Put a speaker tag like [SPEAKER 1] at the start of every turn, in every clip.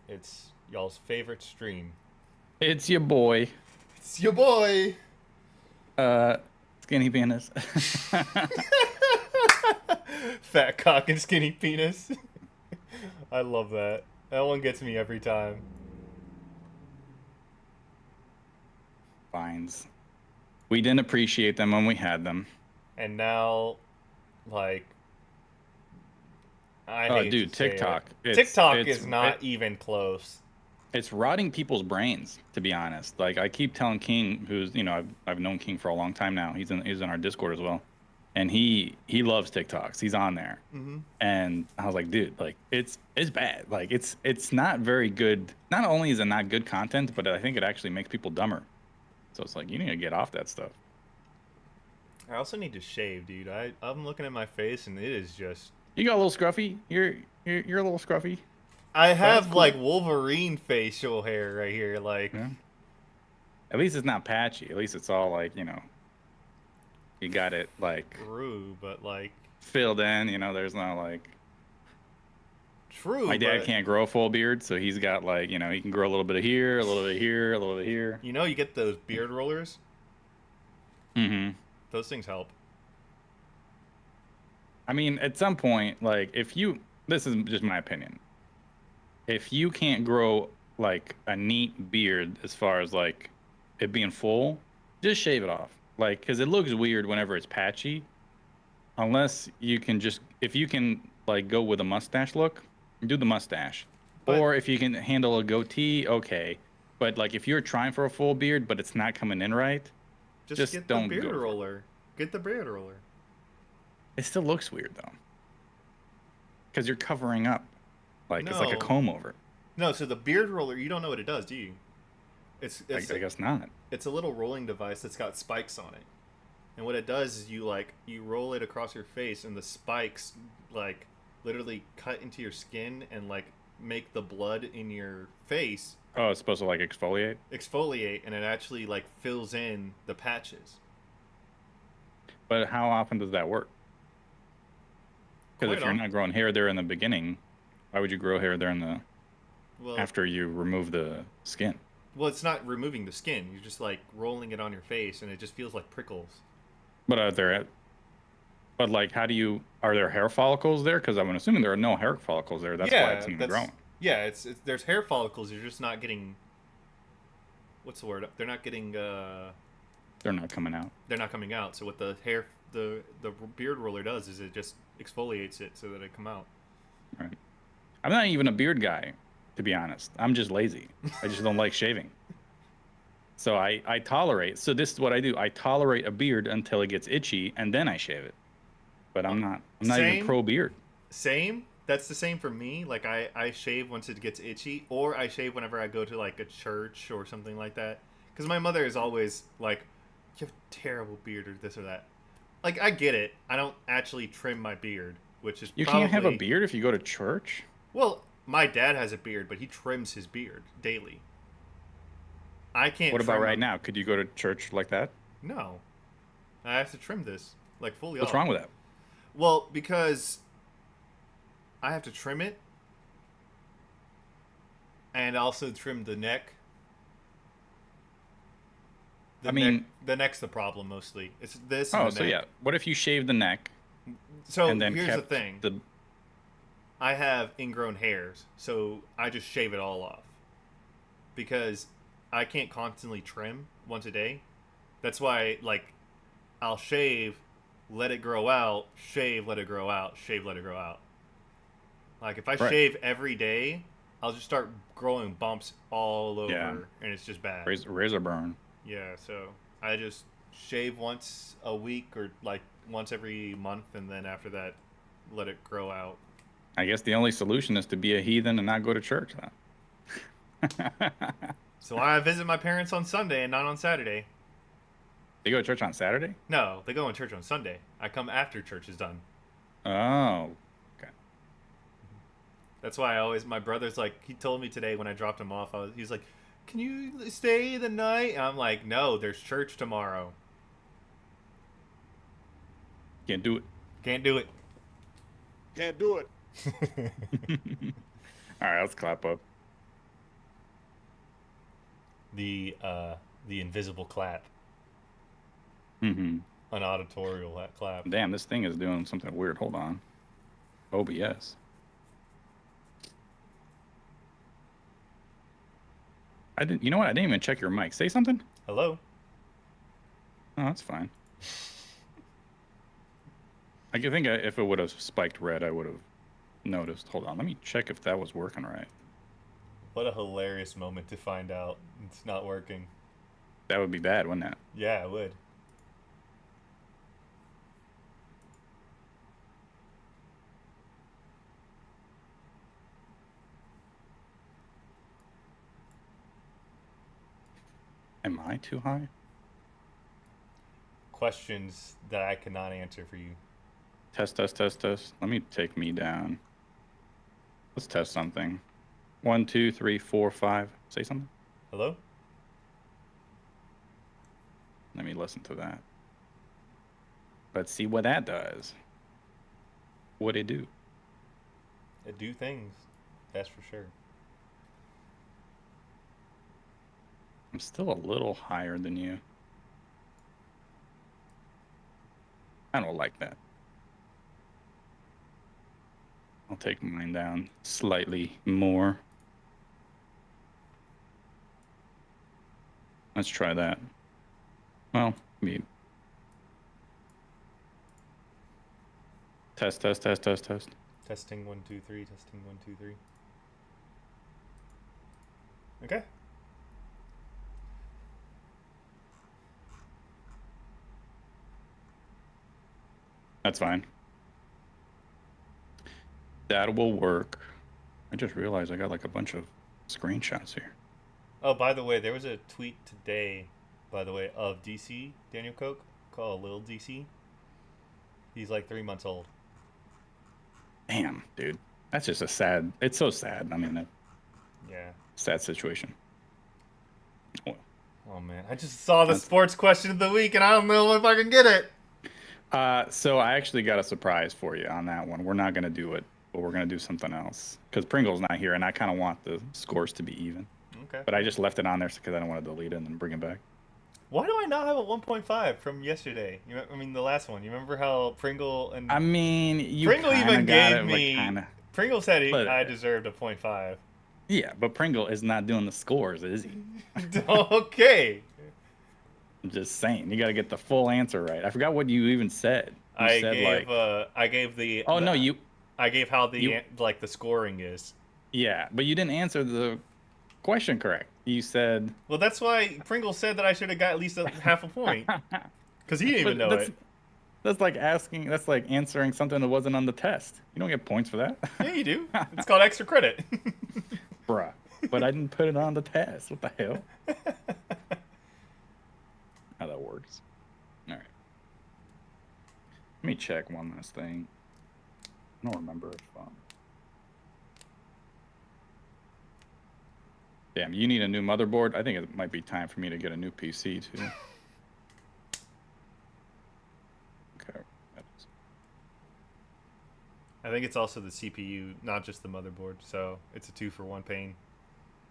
[SPEAKER 1] It's y'all's favorite stream.
[SPEAKER 2] It's your boy,
[SPEAKER 1] It's your boy.
[SPEAKER 2] uh, Skinny Penis.
[SPEAKER 1] Fat cock and skinny penis. I love that. That one gets me every time.
[SPEAKER 2] Fines. We didn't appreciate them when we had them.
[SPEAKER 1] And now, like, I
[SPEAKER 2] Oh,
[SPEAKER 1] hate to
[SPEAKER 2] dude,
[SPEAKER 1] say it.
[SPEAKER 2] TikTok. It's
[SPEAKER 1] TikTok
[SPEAKER 2] it's
[SPEAKER 1] is
[SPEAKER 2] it,
[SPEAKER 1] not even close.
[SPEAKER 2] it's rotting people's brains, to be honest. Like I keep telling King, who's I've known King for a long time now. He's in our Discord as well, and he loves TikToks. He's on there,
[SPEAKER 1] Mm-hmm.
[SPEAKER 2] and I was like, dude, like it's bad. Like it's not very good. Not only is it not good content, but I think it actually makes people dumber. So it's like you need to get off that stuff.
[SPEAKER 1] I also need to shave, dude. I'm looking at my face and it is just.
[SPEAKER 2] You got a little scruffy. You're a little scruffy,
[SPEAKER 1] I
[SPEAKER 2] but that's
[SPEAKER 1] have like
[SPEAKER 2] cool.
[SPEAKER 1] Wolverine facial hair right here. Like,
[SPEAKER 2] Yeah. At least it's not patchy. At least it's all like, you got it like
[SPEAKER 1] true, but like,
[SPEAKER 2] filled in. There's no like
[SPEAKER 1] true,
[SPEAKER 2] my dad
[SPEAKER 1] but
[SPEAKER 2] can't grow a full beard, so he's got like, he can grow a little bit of here, a little bit here, a little bit here.
[SPEAKER 1] you get those beard rollers.
[SPEAKER 2] Hmm.
[SPEAKER 1] Those things help.
[SPEAKER 2] I mean, at some point, like this is just my opinion. If you can't grow like a neat beard as far as like it being full, just shave it off. Like, because it looks weird whenever it's patchy. Unless you can just, if you can like go with a mustache look, do the mustache.
[SPEAKER 1] But
[SPEAKER 2] Or if you can handle a goatee, okay. But like if you're trying for a full beard but it's not coming in right,
[SPEAKER 1] just
[SPEAKER 2] just
[SPEAKER 1] get the
[SPEAKER 2] don't
[SPEAKER 1] beard
[SPEAKER 2] go for it.
[SPEAKER 1] roller. Get the beard roller.
[SPEAKER 2] It still looks weird though, because you're covering up, like it's like a
[SPEAKER 1] No,
[SPEAKER 2] comb over.
[SPEAKER 1] no. So the beard roller, you don't know what it does, do you? It's
[SPEAKER 2] I,
[SPEAKER 1] it's
[SPEAKER 2] I guess not.
[SPEAKER 1] it's a little rolling device that's got spikes on it. And what it does is you roll it across your face, and the spikes like literally cut into your skin and like make the blood in your face
[SPEAKER 2] Oh, it's supposed to like exfoliate.
[SPEAKER 1] exfoliate, and it actually like fills in the patches.
[SPEAKER 2] But how often does that work? Because
[SPEAKER 1] Quite
[SPEAKER 2] if you're
[SPEAKER 1] off.
[SPEAKER 2] not growing hair there in the beginning, why would you grow hair there in the
[SPEAKER 1] Well,
[SPEAKER 2] after you remove the skin?
[SPEAKER 1] well, it's not removing the skin. You're just like rolling it on your face, and it just feels like prickles.
[SPEAKER 2] But but like, how do you? Are there hair follicles there? Because I'm assuming there are no hair follicles there. That's why it's
[SPEAKER 1] Yeah,
[SPEAKER 2] even
[SPEAKER 1] that's
[SPEAKER 2] growing.
[SPEAKER 1] yeah. It's there's hair follicles. You're just not getting what's the word? They're not getting.
[SPEAKER 2] They're not coming out.
[SPEAKER 1] They're not coming out. So what the beard roller does is it just exfoliates it so that it come out.
[SPEAKER 2] Right. I'm not even a beard guy, to be honest. I'm just lazy. I just don't like shaving. So I tolerate. So this is what I do. I tolerate a beard until it gets itchy, and then I shave it. But
[SPEAKER 1] Uh,
[SPEAKER 2] I'm not even
[SPEAKER 1] same,
[SPEAKER 2] pro beard.
[SPEAKER 1] same. That's the same for me. Like I shave once it gets itchy, or I shave whenever I go to like a church or something like that. Because my mother is always like, "You have a terrible beard," or this or that. Like I get it. I don't actually trim my beard, which is
[SPEAKER 2] You can't have a
[SPEAKER 1] probably
[SPEAKER 2] beard if you go to church.
[SPEAKER 1] well. My dad has a beard, but he trims his beard daily. I can't
[SPEAKER 2] What about
[SPEAKER 1] trim
[SPEAKER 2] right
[SPEAKER 1] my
[SPEAKER 2] now? Could you go to church like that?
[SPEAKER 1] no. I have to trim this like fully
[SPEAKER 2] What's
[SPEAKER 1] off.
[SPEAKER 2] wrong with that?
[SPEAKER 1] Well, because I have to trim it and also trim the neck.
[SPEAKER 2] I mean,
[SPEAKER 1] The neck's the problem mostly. It's this and
[SPEAKER 2] oh,
[SPEAKER 1] the
[SPEAKER 2] so
[SPEAKER 1] neck.
[SPEAKER 2] yeah. What if you shave the neck
[SPEAKER 1] So
[SPEAKER 2] and then
[SPEAKER 1] here's the
[SPEAKER 2] kept
[SPEAKER 1] thing.
[SPEAKER 2] the?
[SPEAKER 1] I have ingrown hairs, so I just shave it all off because I can't constantly trim once a day. That's why like I'll shave, let it grow out, shave, let it grow out, shave, let it grow out. Like if I
[SPEAKER 2] Right.
[SPEAKER 1] shave every day, I'll just start growing bumps all
[SPEAKER 2] Yeah.
[SPEAKER 1] over, and it's just bad.
[SPEAKER 2] Razor burn.
[SPEAKER 1] Yeah, so I just shave once a week or like once every month, and then after that, let it grow out.
[SPEAKER 2] I guess the only solution is to be a heathen and not go to church then.
[SPEAKER 1] So I visit my parents on Sunday and not on Saturday.
[SPEAKER 2] You go to church on Saturday?
[SPEAKER 1] No, they go in church on Sunday. I come after church is done.
[SPEAKER 2] Oh, okay.
[SPEAKER 1] That's why I always my brother's like he told me today when I dropped him off. He's like, "Can you stay the night?" And I'm like, "No, there's church tomorrow.
[SPEAKER 2] Can't do
[SPEAKER 1] Can't do it."
[SPEAKER 3] Can't do it.
[SPEAKER 2] it. All right, let's clap up.
[SPEAKER 1] The invisible clap,
[SPEAKER 2] Mm-hmm.
[SPEAKER 1] an auditorial clap.
[SPEAKER 2] Damn, this thing is doing something weird. Hold on. OBS. I didn't. You know what? I didn't even check your mic. Say something.
[SPEAKER 1] Hello.
[SPEAKER 2] Oh, that's fine. I think if it would have spiked red, I would have noticed. Hold on. Let me check if that was working right.
[SPEAKER 1] What a hilarious moment to find out it's not working.
[SPEAKER 2] That would be bad, wouldn't it?
[SPEAKER 1] Yeah, it would.
[SPEAKER 2] Am I too high?
[SPEAKER 1] Questions that I cannot answer for you.
[SPEAKER 2] Test, test, test, test. Let me take me down. Let's test something. 1, 2, 3, 4, 5. Say something.
[SPEAKER 1] Hello?
[SPEAKER 2] Let me listen to that. Let's see what that does. What'd it do?
[SPEAKER 1] It do things. That's for sure.
[SPEAKER 2] I'm still a little higher than you. I don't like that. I'll take mine down slightly more. Let's try that. Well, test, test, test, test, test.
[SPEAKER 1] Testing 1 2 3. Testing 1 2 3. Okay.
[SPEAKER 2] That's fine. That will work. I just realized I got like a bunch of screenshots here.
[SPEAKER 1] Oh, by the way, there was a tweet today, by the way, of DC, Daniel Koch, called Lil DC. He's like 3 months old.
[SPEAKER 2] Damn, dude. That's just a sad. It's so sad. I mean,
[SPEAKER 1] Yeah.
[SPEAKER 2] sad situation.
[SPEAKER 1] Oh, man. I just saw the sports question of the week, and I don't know if I can get it.
[SPEAKER 2] So I actually got a surprise for you on that one. We're not going to do it, but we're going to do something else. Because Pringle's not here, and I kind of want the scores to be even.
[SPEAKER 1] Okay.
[SPEAKER 2] But I just left it on there because I don't want to delete it and then bring it back.
[SPEAKER 1] Why do I not have a 1.5 from yesterday? I mean, the last one. You remember how Pringle and...
[SPEAKER 2] I mean, you
[SPEAKER 1] Pringle even
[SPEAKER 2] got
[SPEAKER 1] gave
[SPEAKER 2] it,
[SPEAKER 1] me...
[SPEAKER 2] like,
[SPEAKER 1] Pringle said I deserved a 0.5.
[SPEAKER 2] Yeah, but Pringle is not doing the scores, is he?
[SPEAKER 1] Okay.
[SPEAKER 2] I'm just saying, you got to get the full answer right. I forgot what you even said. You
[SPEAKER 1] I
[SPEAKER 2] said
[SPEAKER 1] gave
[SPEAKER 2] like,
[SPEAKER 1] I gave the...
[SPEAKER 2] oh
[SPEAKER 1] the,
[SPEAKER 2] no, you...
[SPEAKER 1] I gave how the like the scoring is.
[SPEAKER 2] Yeah, but you didn't answer the question correct. You said...
[SPEAKER 1] Well, that's why Pringle said that I should have got at least a half a point. Because he didn't even know it.
[SPEAKER 2] That's like asking, that's like answering something that wasn't on the test. You don't get points for that.
[SPEAKER 1] Yeah, you do. It's called extra credit.
[SPEAKER 2] Bruh. But I didn't put it on the test. What the hell? How that works. All right. Let me check one last thing. I don't remember if... Damn, you need a new motherboard? I think it might be time for me to get a new PC, too. Okay.
[SPEAKER 1] I think it's also the CPU, not just the motherboard. So it's a 2-for-1 pain.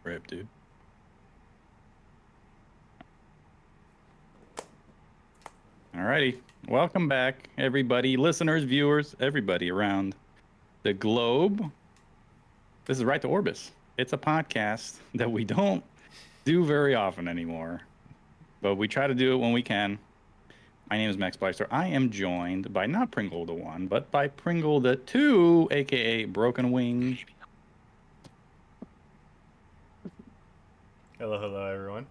[SPEAKER 2] Rip, dude. Alrighty. Welcome back, everybody. Listeners, viewers, everybody around the globe. This is Right to Orbis. It's a podcast that we don't do very often anymore, but we try to do it when we can. My name is Max Beister. I am joined by not Pringle the 1, but by Pringle the 2, aka Broken Wing.
[SPEAKER 1] Hello, hello, everyone.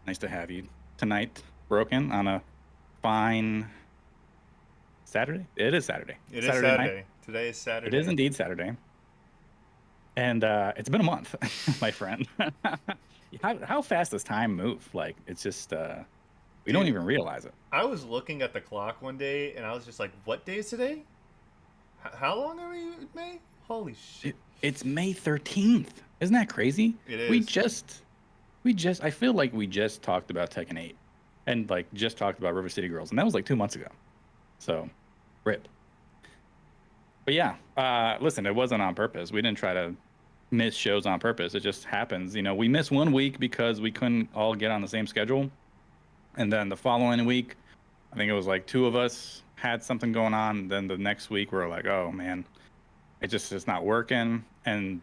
[SPEAKER 2] Nice to have you tonight, Broken, on a fine Saturday. It is Saturday.
[SPEAKER 1] It is Saturday. Today is Saturday.
[SPEAKER 2] It is indeed Saturday. And it's been a month, my friend. How fast does time move? Like, it's just, we don't even realize it.
[SPEAKER 1] I was looking at the clock one day, and I was just like, what day is today? How long are we in May? Holy shit.
[SPEAKER 2] It's May 13th. Isn't that crazy?
[SPEAKER 1] It is.
[SPEAKER 2] We just, I feel like we just talked about Tekken 8 and, like, just talked about River City Girls. And that was, like, 2 months ago. So, rip. But yeah, listen, it wasn't on purpose. We didn't try to miss shows on purpose. It just happens. We missed one week because we couldn't all get on the same schedule. And then the following week, I think it was like two of us had something going on. Then the next week, we are like, oh man, it's not working. And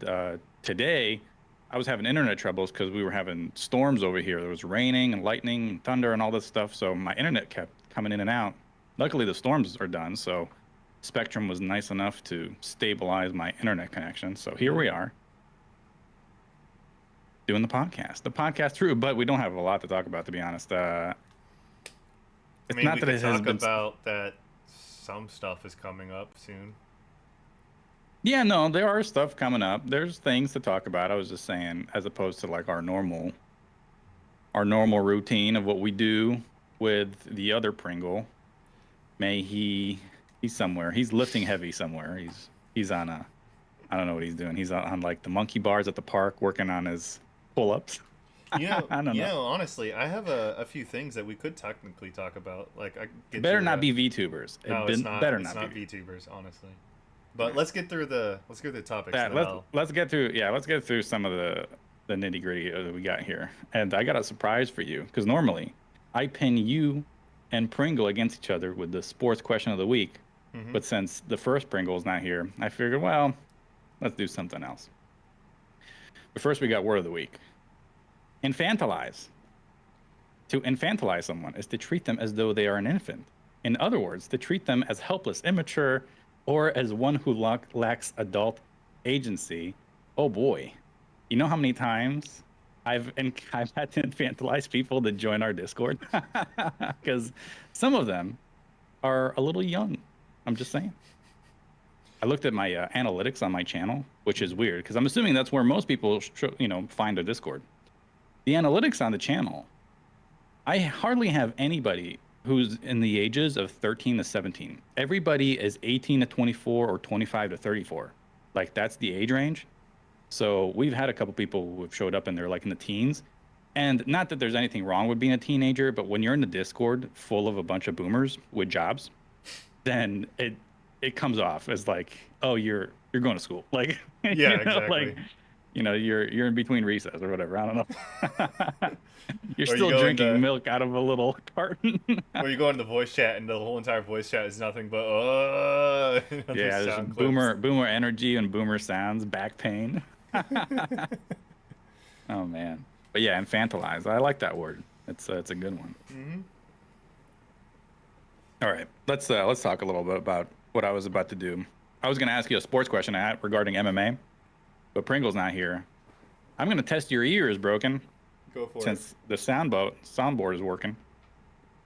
[SPEAKER 2] today, I was having internet troubles because we were having storms over here. There was raining and lightning and thunder and all this stuff. So my internet kept coming in and out. Luckily, the storms are done. So Spectrum was nice enough to stabilize my internet connection. So here we are doing the podcast through, but we don't have a lot to talk about, to be honest.
[SPEAKER 1] I
[SPEAKER 2] It's
[SPEAKER 1] mean,
[SPEAKER 2] not
[SPEAKER 1] we
[SPEAKER 2] that
[SPEAKER 1] could
[SPEAKER 2] it has
[SPEAKER 1] talk
[SPEAKER 2] been.
[SPEAKER 1] about that some stuff is coming up soon.
[SPEAKER 2] Yeah, no, there are stuff coming up. There's things to talk about. I was just saying, as opposed to like our normal routine of what we do with the other Pringle. He's somewhere. He's lifting heavy somewhere. He's on a, I don't know what he's doing. He's on like the monkey bars at the park working on his pull-ups. I don't know.
[SPEAKER 1] Honestly, I have a few things that we could technically talk about. Like, I could get
[SPEAKER 2] Better
[SPEAKER 1] through
[SPEAKER 2] not
[SPEAKER 1] the-
[SPEAKER 2] be VTubers.
[SPEAKER 1] No, it's not.
[SPEAKER 2] Better
[SPEAKER 1] It's
[SPEAKER 2] not
[SPEAKER 1] not
[SPEAKER 2] be.
[SPEAKER 1] VTubers, honestly. But let's get through the topics.
[SPEAKER 2] Yeah,
[SPEAKER 1] And then
[SPEAKER 2] let's get through some of the nitty gritty that we got here. And I got a surprise for you because normally I pin you and Pringle against each other with the sports question of the week.
[SPEAKER 1] Mhm.
[SPEAKER 2] But since the first Pringle's not here, I figured, well, let's do something else. But first, we got word of the week. Infantilize. To infantilize someone is to treat them as though they are an infant. In other words, to treat them as helpless, immature, or as one who lacks adult agency. Oh boy. You know how many times I've had to infantilize people to join our Discord? Because some of them are a little young. I'm just saying. I looked at my analytics on my channel, which is weird because I'm assuming that's where most people find a Discord. The analytics on the channel, I hardly have anybody who's in the ages of 13 to 17. Everybody is 18 to 24 or 25 to 34. Like that's the age range. So we've had a couple people who have showed up and they're like in the teens. And not that there's anything wrong with being a teenager, but when you're in the Discord full of a bunch of boomers with jobs, then it comes off as like, oh, you're going to school. Like,
[SPEAKER 1] Yeah, exactly.
[SPEAKER 2] like, you're in between recess or whatever. I don't know. You're
[SPEAKER 1] Or you
[SPEAKER 2] still
[SPEAKER 1] go
[SPEAKER 2] drinking
[SPEAKER 1] into-
[SPEAKER 2] milk out of a little carton.
[SPEAKER 1] Or you go into the voice chat and the whole entire voice chat is nothing but
[SPEAKER 2] Yeah, there's
[SPEAKER 1] sound
[SPEAKER 2] boomer energy and boomer sounds, back pain. Oh man, but yeah, infantilize. I like that word. It's a good one.
[SPEAKER 1] Mm-hmm.
[SPEAKER 2] All right, let's talk a little bit about what I was about to do. I was going to ask you a sports question regarding MMA, but Pringle's not here. I'm going to test your ears, Broken,
[SPEAKER 1] Go for
[SPEAKER 2] since the soundboard is working.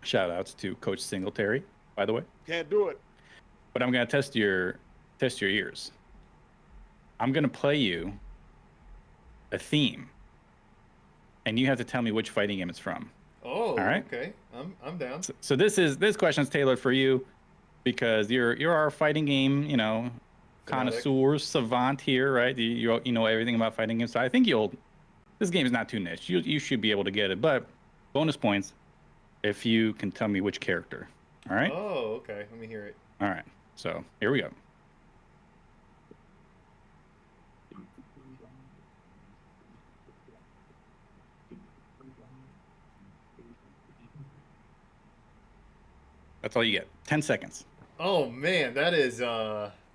[SPEAKER 2] Shout outs to Coach Singletary, by the way.
[SPEAKER 3] Can't do it.
[SPEAKER 2] But I'm going to test your ears. I'm going to play you a theme, and you have to tell me which fighting game it's from.
[SPEAKER 1] it. Oh,
[SPEAKER 2] All right.
[SPEAKER 1] Okay. I'm down.
[SPEAKER 2] So this question's tailored for you because you're our fighting game, connoisseur savant here, right? You know everything about fighting games. So I think this game is not too niche. You should be able to get it, but bonus points if you can tell me which character. All right?
[SPEAKER 1] Oh, okay. Let me hear it.
[SPEAKER 2] All right. So here we go. That's all you get. 10 seconds.
[SPEAKER 1] Oh man, that is
[SPEAKER 2] You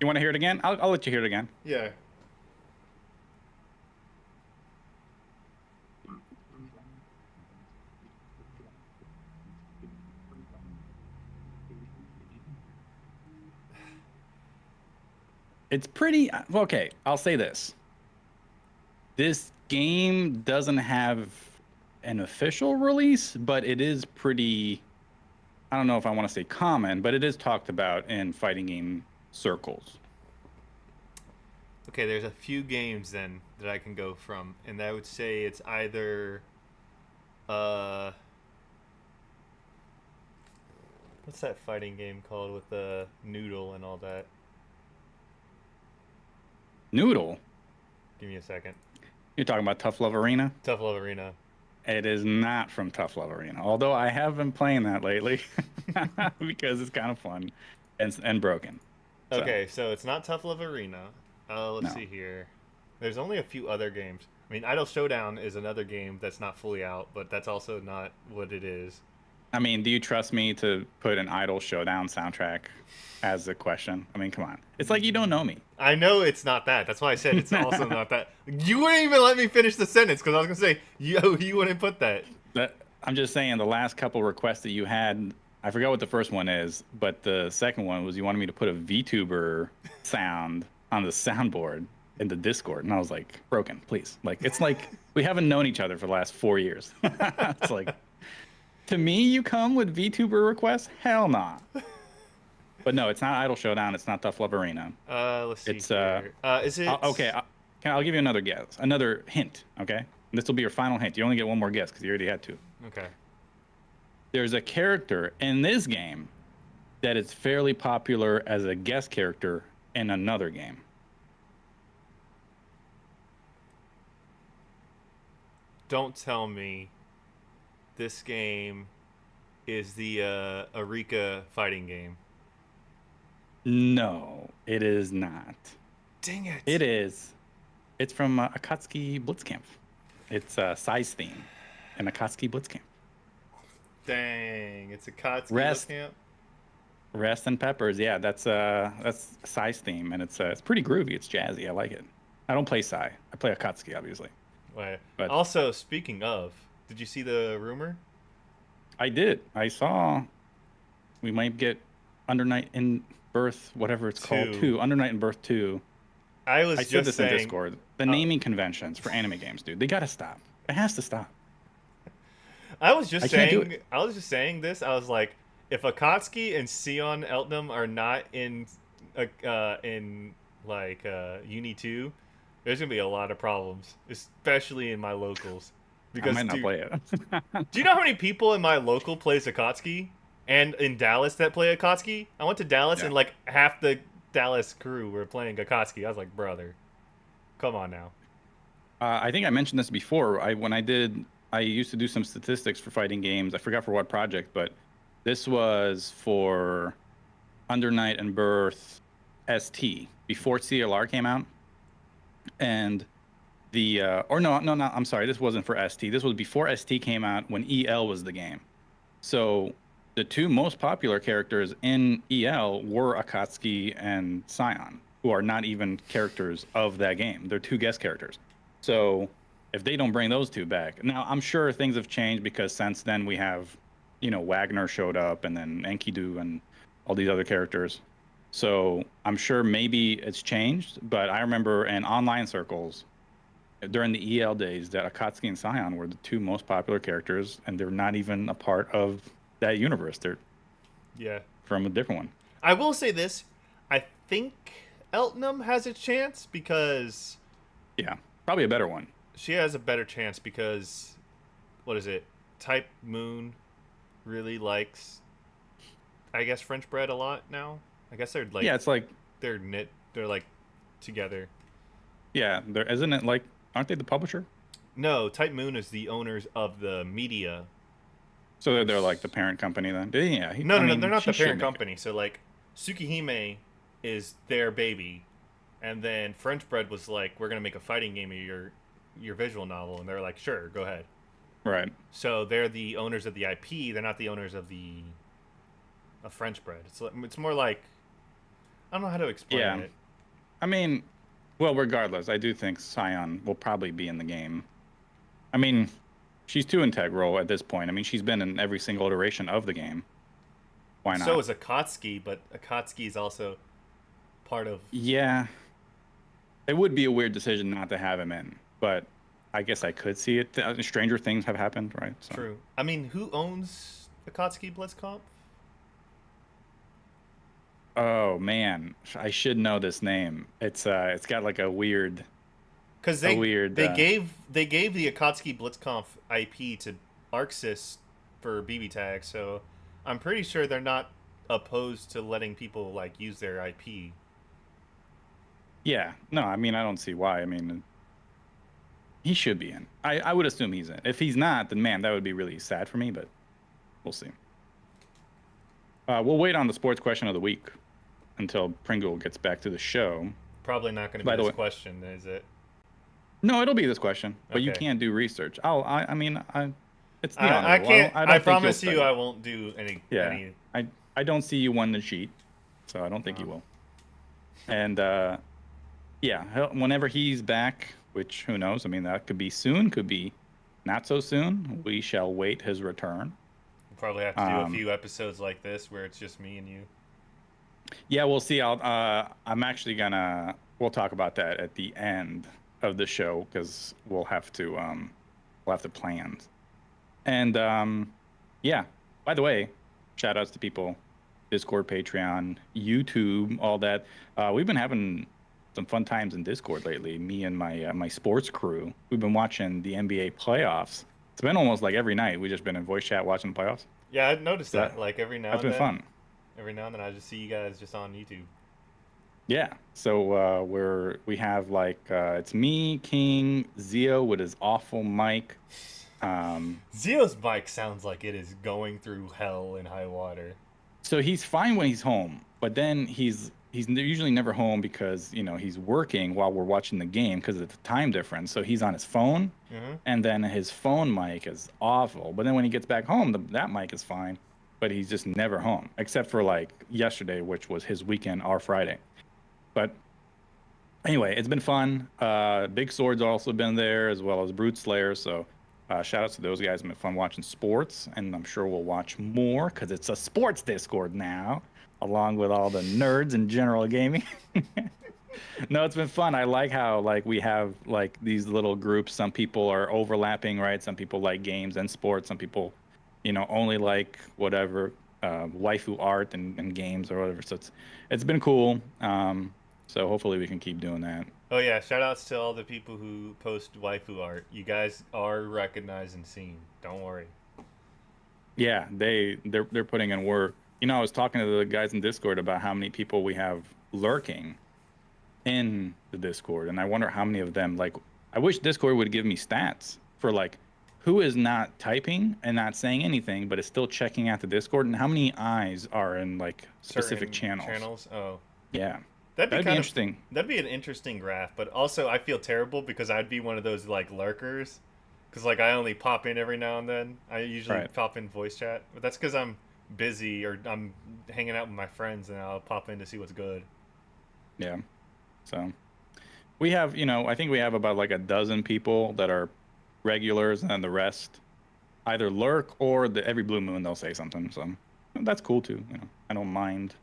[SPEAKER 2] want to hear it again? I'll let you hear it again.
[SPEAKER 1] yeah.
[SPEAKER 2] It's pretty okay. I'll say this. This game doesn't have an official release, but it is pretty. I don't know if I want to say common, but it is talked about in fighting game circles.
[SPEAKER 1] Okay, there's a few games then that I can go from, and I would say it's either what's that fighting game called with the noodle and all that?
[SPEAKER 2] Noodle.
[SPEAKER 1] Give me a second.
[SPEAKER 2] You're talking about Tough Love Arena?
[SPEAKER 1] Tough Love Arena.
[SPEAKER 2] It is not from Tough Love Arena, although I have been playing that lately because it's kind of fun and broken. So
[SPEAKER 1] Okay, so it's not Tough Love Arena. Let's
[SPEAKER 2] no.
[SPEAKER 1] see here. There's only a few other games. I mean, Idle Showdown is another game that's not fully out, but that's also not what it is.
[SPEAKER 2] I mean, do you trust me to put an Idol Showdown soundtrack as a question? I mean, come on. It's like you don't know me.
[SPEAKER 1] I know it's not that. That's why I said it's also not that. You wouldn't even let me finish the sentence because I was gonna say you wouldn't put that.
[SPEAKER 2] That I'm just saying the last couple requests that you had, I forgot what the first one is, but the second one was you wanted me to put a VTuber sound on the soundboard in the Discord, and I was like, broken, please. Like it's like we haven't known each other for the last 4 years. It's like to me, you come with VTuber requests? Hell nah. But no, it's not Idol Showdown. It's not Tough Love Arena.
[SPEAKER 1] Let's see
[SPEAKER 2] It's
[SPEAKER 1] here. Is it
[SPEAKER 2] okay. I'll give you another guess, another hint. Okay, this will be your final hint. You only get one more guess because you already had two.
[SPEAKER 1] Okay.
[SPEAKER 2] There's a character in this game that is fairly popular as a guest character in another game.
[SPEAKER 1] Don't tell me this game is the Arika fighting game.
[SPEAKER 2] No, it is not.
[SPEAKER 1] Dang it!
[SPEAKER 2] It is. It's from Akatsuki Blitzkampf. It's a size theme in Akatsuki Blitzkampf.
[SPEAKER 1] Dang, it's a Kotz
[SPEAKER 2] Rest,
[SPEAKER 1] camp.
[SPEAKER 2] Rest and Peppers. Yeah, that's size theme, and it's pretty groovy. It's jazzy. I like it. I don't play Sai. I play Akatsuki, obviously.
[SPEAKER 1] Wait.
[SPEAKER 2] But
[SPEAKER 1] Also, speaking of, did you see the rumor?
[SPEAKER 2] I did. I saw we might get Under Night in Birth, whatever it's called, 2. Under Night in Birth 2.
[SPEAKER 1] I was
[SPEAKER 2] I
[SPEAKER 1] just
[SPEAKER 2] said this
[SPEAKER 1] saying,
[SPEAKER 2] in Discord. The naming conventions for anime games, dude, they gotta stop. It has to stop.
[SPEAKER 1] I was just
[SPEAKER 2] I can't do
[SPEAKER 1] saying.
[SPEAKER 2] it.
[SPEAKER 1] I was just saying this. I was like, if Akatsuki and Sion Eltnum are not in like Uni 2, there's gonna be a lot of problems, especially in my locals.
[SPEAKER 2] I
[SPEAKER 1] Because
[SPEAKER 2] might not
[SPEAKER 1] dude,
[SPEAKER 2] play it.
[SPEAKER 1] do you know how many people in my local plays Akatsuki? And in Dallas that play Akatsuki? I went to Dallas
[SPEAKER 2] Yeah.
[SPEAKER 1] and like half the Dallas crew were playing Akatsuki. I was like, brother, come on now.
[SPEAKER 2] I think I mentioned this before. I used to do some statistics for fighting games. I forgot for what project, but this was for Under Night and Birth ST before CLR came out, and the or no, I'm sorry, this wasn't for ST. This was before ST came out when EL was the game. So the two most popular characters in EL were Akatsuki and Sion, who are not even characters of that game. They're two guest characters. So if they don't bring those two back, now I'm sure things have changed because since then we have, Wagner showed up and then Enkidu and all these other characters. So I'm sure maybe it's changed, but I remember in online circles during the EL days that Akatsuki and Sion were the two most popular characters, and they're not even a part of that universe. They're
[SPEAKER 1] Yeah.
[SPEAKER 2] from a different one.
[SPEAKER 1] I will say this. I think Eltnum has a chance because
[SPEAKER 2] Yeah, probably a better one.
[SPEAKER 1] she has a better chance because what is it? Type Moon really likes, I guess, French bread a lot now. I guess they're like
[SPEAKER 2] Yeah, it's like,
[SPEAKER 1] they're like together.
[SPEAKER 2] yeah, there isn't it like, aren't they the publisher?
[SPEAKER 1] No, Type Moon is the owners of the media.
[SPEAKER 2] So they're like the parent company then. Yeah,
[SPEAKER 1] No,
[SPEAKER 2] I
[SPEAKER 1] no, no,
[SPEAKER 2] mean,
[SPEAKER 1] they're not
[SPEAKER 2] she
[SPEAKER 1] the
[SPEAKER 2] should
[SPEAKER 1] parent
[SPEAKER 2] make it.
[SPEAKER 1] company. So like Tsukihime is their baby, and then French Bread was like, we're gonna make a fighting game of your visual novel, and they're like, sure, go ahead.
[SPEAKER 2] Right.
[SPEAKER 1] So they're the owners of the IP. They're not the owners of French Bread. It's more like, I don't know how to explain
[SPEAKER 2] Yeah.
[SPEAKER 1] it.
[SPEAKER 2] I mean, well, regardless, I do think Sion will probably be in the game. I mean, she's too integral at this point. I mean, she's been in every single iteration of the game. Why not?
[SPEAKER 1] So is Akatsuki, but Akatsuki is also part of.
[SPEAKER 2] Yeah, it would be a weird decision not to have him in, but I guess I could see it. Stranger things have happened, right? So.
[SPEAKER 1] True. I mean, who owns Akatsuki Blitzkampf?
[SPEAKER 2] Oh man, I should know this name. It's got like a weird,
[SPEAKER 1] Because
[SPEAKER 2] a weird.
[SPEAKER 1] they gave the Akatsuki Blitzkampf IP to Arxis for BB Tag, so I'm pretty sure they're not opposed to letting people like use their IP.
[SPEAKER 2] Yeah, no, I mean I don't see why. I mean, he should be in. I would assume he's in. If he's not, then man, that would be really sad for me. But we'll see. We'll wait on the sports question of the week. until Pringle gets back to the show.
[SPEAKER 1] Probably not going to be
[SPEAKER 2] By the
[SPEAKER 1] this
[SPEAKER 2] way,
[SPEAKER 1] question, is it?
[SPEAKER 2] no, it'll be this question, but you
[SPEAKER 1] Okay.
[SPEAKER 2] can't do research. I mean, it's the honor
[SPEAKER 1] I
[SPEAKER 2] roll.
[SPEAKER 1] can't.
[SPEAKER 2] I
[SPEAKER 1] I
[SPEAKER 2] don't think you'll
[SPEAKER 1] promise you,
[SPEAKER 2] study.
[SPEAKER 1] I won't do any.
[SPEAKER 2] Yeah,
[SPEAKER 1] Any.
[SPEAKER 2] I don't see you wanting to cheat, so I don't think you
[SPEAKER 1] Um,
[SPEAKER 2] will. And yeah, whenever he's back, which who knows? I mean, that could be soon, could be not so soon. We shall wait his return.
[SPEAKER 1] we'll probably have to do a
[SPEAKER 2] Um,
[SPEAKER 1] few episodes like this where it's just me and you.
[SPEAKER 2] yeah, we'll see. I'm actually gonna. We'll talk about that at the end of the show because we'll have to plan. And yeah. By the way, shout outs to people, Discord, Patreon, YouTube, all that. We've been having some fun times in Discord lately. Me and my sports crew. We've been watching the NBA playoffs. It's been almost like every night. We've just been in voice chat watching the playoffs.
[SPEAKER 1] Yeah, I've noticed
[SPEAKER 2] So
[SPEAKER 1] that. Like
[SPEAKER 2] that's been fun.
[SPEAKER 1] every now and then, I just see you guys just on YouTube.
[SPEAKER 2] Yeah. So we have like it's me, King, Zio with his awful mic.
[SPEAKER 1] Zio's mic sounds like it is going through hell in high water.
[SPEAKER 2] So he's fine when he's home, but then he's usually never home because he's working while we're watching the game because of the time difference. So he's on his phone,
[SPEAKER 1] Mm-hmm.
[SPEAKER 2] and then his phone mic is awful. But then when he gets back home, that mic is fine, but he's just never home except for like yesterday, which was his weekend, our Friday. But anyway, it's been fun. Big Sword's also been there as well as Brute Slayer. So shout outs to those guys. It's been fun watching sports, and I'm sure we'll watch more because it's a sports Discord now, along with all the nerds and general gaming. No, it's been fun. I like how like we have like these little groups. Some people are overlapping, right? Some people like games and sports. Some people, only like whatever waifu art and games or whatever. So it's been cool. So hopefully we can keep doing that.
[SPEAKER 1] Oh yeah, shout outs to all the people who post waifu art. You guys are recognized and seen. Don't worry.
[SPEAKER 2] Yeah, they're putting in work. I was talking to the guys in Discord about how many people we have lurking in the Discord, and I wonder how many of them like. I wish Discord would give me stats for like who is not typing and not saying anything, but is still checking out the Discord, and how many eyes are in like specific
[SPEAKER 1] Certain
[SPEAKER 2] channels.
[SPEAKER 1] channels. Oh,
[SPEAKER 2] Yeah,
[SPEAKER 1] that'd be
[SPEAKER 2] that'd be
[SPEAKER 1] kind of
[SPEAKER 2] interesting.
[SPEAKER 1] that'd be an interesting graph. But also, I feel terrible because I'd be one of those like lurkers. Because like I only pop in every now and then. I usually
[SPEAKER 2] Right.
[SPEAKER 1] pop in voice chat, but that's because I'm busy or I'm hanging out with my friends and I'll pop in to see what's good.
[SPEAKER 2] Yeah. So we have, I think we have about like a dozen people that are regulars, and then the rest either lurk or every blue moon they'll say something. So that's cool too. I don't mind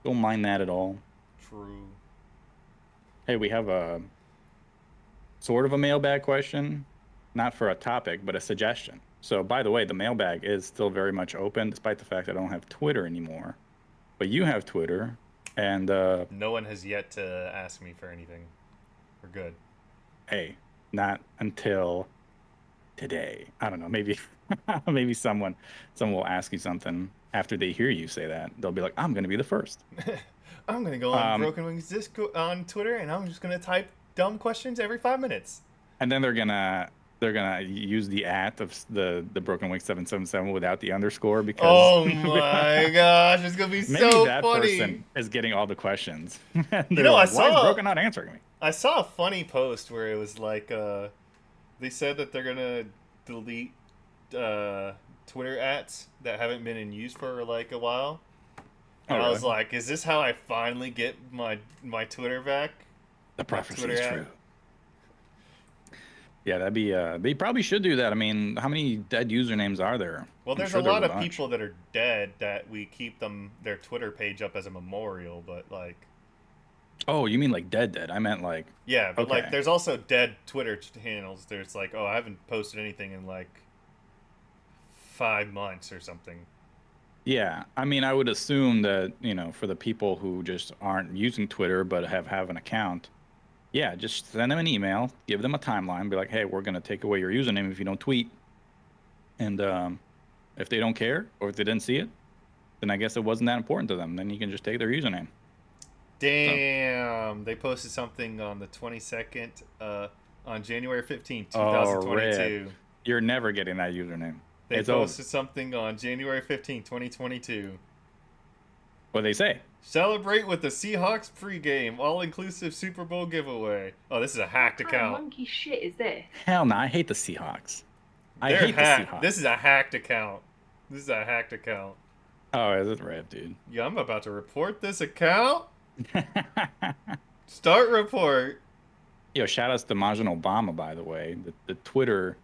[SPEAKER 2] that at all.
[SPEAKER 1] True.
[SPEAKER 2] Hey, we have a sort of a mailbag question, not for a topic, but a suggestion. So by the way, the mailbag is still very much open, despite the fact that I don't have Twitter anymore. But you have Twitter, and
[SPEAKER 1] No one has yet to ask me for anything. We're good.
[SPEAKER 2] hey, not until today. I don't know. Maybe maybe someone will ask you something after they hear you say that. They'll be like, "I'm going to be the first."
[SPEAKER 1] I'm gonna go on
[SPEAKER 2] Um,
[SPEAKER 1] Broken Wings Disco on Twitter and I'm just gonna type dumb questions every 5 minutes.
[SPEAKER 2] and then they're gonna use the at of the Broken Wing 777 without the underscore because
[SPEAKER 1] Oh my gosh, it's gonna be
[SPEAKER 2] maybe
[SPEAKER 1] so
[SPEAKER 2] that
[SPEAKER 1] funny.
[SPEAKER 2] person is getting all the questions. And
[SPEAKER 1] You
[SPEAKER 2] they're
[SPEAKER 1] know,
[SPEAKER 2] like, "Why is Broken not answering me?"
[SPEAKER 1] I saw a funny post where it was like they said that they're gonna delete Twitter ads that haven't been in use for like a while.
[SPEAKER 2] Oh,
[SPEAKER 1] And I
[SPEAKER 2] really?
[SPEAKER 1] was like, is this how I finally get my Twitter back?
[SPEAKER 2] The
[SPEAKER 1] My
[SPEAKER 2] prophecy
[SPEAKER 1] Twitter
[SPEAKER 2] is
[SPEAKER 1] ad?
[SPEAKER 2] true. Yeah, that'd be. They probably should do that. I mean, how many dead usernames are there?
[SPEAKER 1] Well,
[SPEAKER 2] I'm
[SPEAKER 1] there's a
[SPEAKER 2] sure there's
[SPEAKER 1] lot
[SPEAKER 2] a
[SPEAKER 1] of
[SPEAKER 2] bunch.
[SPEAKER 1] people that are dead that we keep their Twitter page up as a memorial, but like
[SPEAKER 2] Oh, you mean like dead? I meant like,
[SPEAKER 1] yeah, but like
[SPEAKER 2] okay.
[SPEAKER 1] there's also dead Twitter handles. There's like, oh, I haven't posted anything in like 5 months or something.
[SPEAKER 2] Yeah, I mean, I would assume that, for the people who just aren't using Twitter but have an account, yeah, just send them an email, give them a timeline, be like, hey, we're gonna take away your username if you don't tweet. And if they don't care or if they didn't see it, then I guess it wasn't that important to them. Then you can just take their username. So,
[SPEAKER 1] Damn, they posted something on the 22nd, on January 15th,
[SPEAKER 2] oh, rip.
[SPEAKER 1] 2022.
[SPEAKER 2] You're never getting that username.
[SPEAKER 1] They
[SPEAKER 2] It's over.
[SPEAKER 1] posted something on January 15th, 2022.
[SPEAKER 2] What they say?
[SPEAKER 1] Celebrate with the Seahawks pregame all-inclusive Super Bowl giveaway. Oh, this is a
[SPEAKER 3] What
[SPEAKER 1] hacked
[SPEAKER 3] kind of
[SPEAKER 1] account.
[SPEAKER 3] monkey shit is this?
[SPEAKER 2] Hell no, I hate the Seahawks. I
[SPEAKER 1] They're
[SPEAKER 2] hate the
[SPEAKER 1] hacked.
[SPEAKER 2] Seahawks.
[SPEAKER 1] This is a hacked account. This is a hacked account.
[SPEAKER 2] Oh, is it red, dude?
[SPEAKER 1] Yeah, I'm about to report this account. Start report.
[SPEAKER 2] Yo, shout outs to Majan Obama, by the way. The Twitter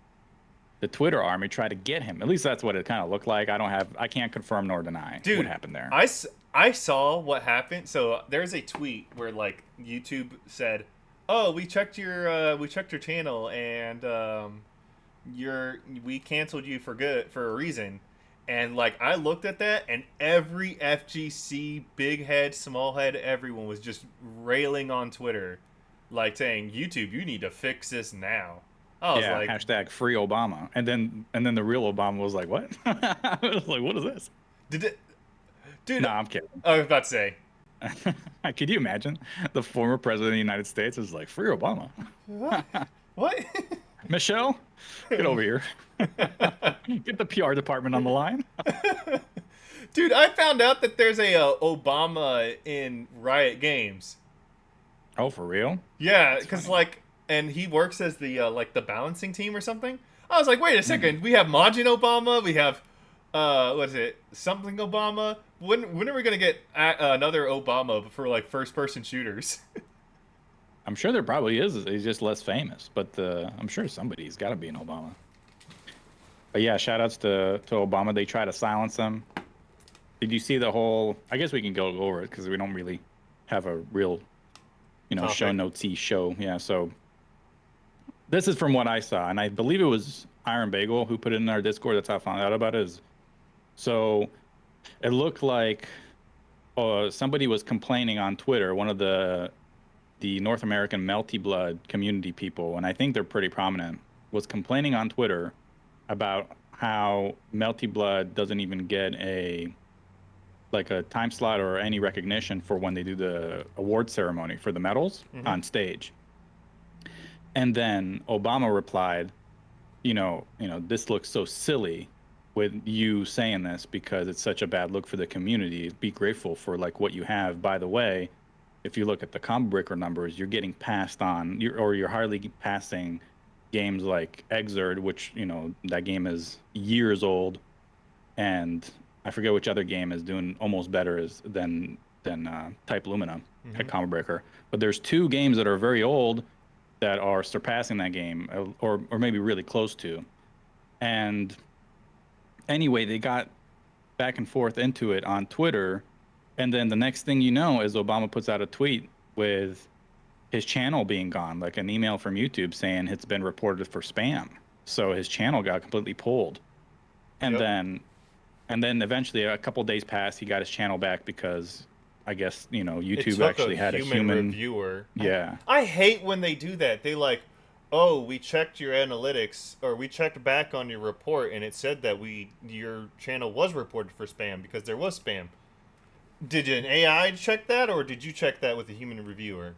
[SPEAKER 2] army tried to get him. At least that's what it kind of looked like. I can't confirm nor deny
[SPEAKER 1] Dude,
[SPEAKER 2] what happened there.
[SPEAKER 1] I saw what happened. So there's a tweet where like YouTube said, "Oh, we checked your channel and we canceled you for good for a reason." And like I looked at that, and every FGC, big head, small head, everyone was just railing on Twitter, like saying, "YouTube, you need to fix this now." I was
[SPEAKER 2] Yeah,
[SPEAKER 1] like,
[SPEAKER 2] hashtag free Obama. And then the real Obama was like, what? I was like, what is this?
[SPEAKER 1] "Did it, dude?"
[SPEAKER 2] No, I'm kidding.
[SPEAKER 1] I was about to say,
[SPEAKER 2] Could you imagine the former president of the United States is like, free Obama?
[SPEAKER 1] what?
[SPEAKER 2] Michelle, get over here. Get the PR department on the line.
[SPEAKER 1] Dude, I found out that there's a Obama in Riot Games.
[SPEAKER 2] Oh, for real?
[SPEAKER 1] Yeah, because like, and he works as the like the balancing team or something. I was like, wait a second, we have Majin Obama, we have what is it, something Obama? When are we gonna get another Obama for like first person shooters?
[SPEAKER 2] I'm sure there probably is. He's just less famous, but I'm sure somebody's got to be an Obama. But yeah, shout outs to Obama. They try to silence him. Did you see the whole? I guess we can go over it because we don't really have a real,
[SPEAKER 1] Topic.
[SPEAKER 2] show notesy show. Yeah, so this is from what I saw, and I believe it was Iron Bagel who put it in our Discord. That's how I found out about it. So it looked like somebody was complaining on Twitter. One of the North American Melty Blood community people, and I think they're pretty prominent, was complaining on Twitter about how Melty Blood doesn't even get a time slot or any recognition for when they do the award ceremony for the medals on stage. And then Obama replied, this looks so silly with you saying this because it's such a bad look for the community. Be grateful for like what you have. By the way, if you look at the combo breaker numbers, you're getting passed on, you're hardly passing games like Exerd, which that game is years old, and I forget which other game is doing almost better than Type Lumina at combo breaker. But there's two games that are very old that are surpassing that game, or maybe really close to. And anyway, they got back and forth into it on Twitter. And then the next thing you know is Obama puts out a tweet with his channel being gone, like an email from YouTube saying it's been reported for spam. So his channel got completely pulled. And then eventually a couple days passed, he got his channel back because I guess, YouTube actually had a human
[SPEAKER 1] reviewer.
[SPEAKER 2] Yeah.
[SPEAKER 1] I hate when they do that. They like, "Oh, we checked your analytics, or we checked back on your report and it said that your channel was reported for spam because there was spam." Did an AI check that, or did you check that with a human reviewer?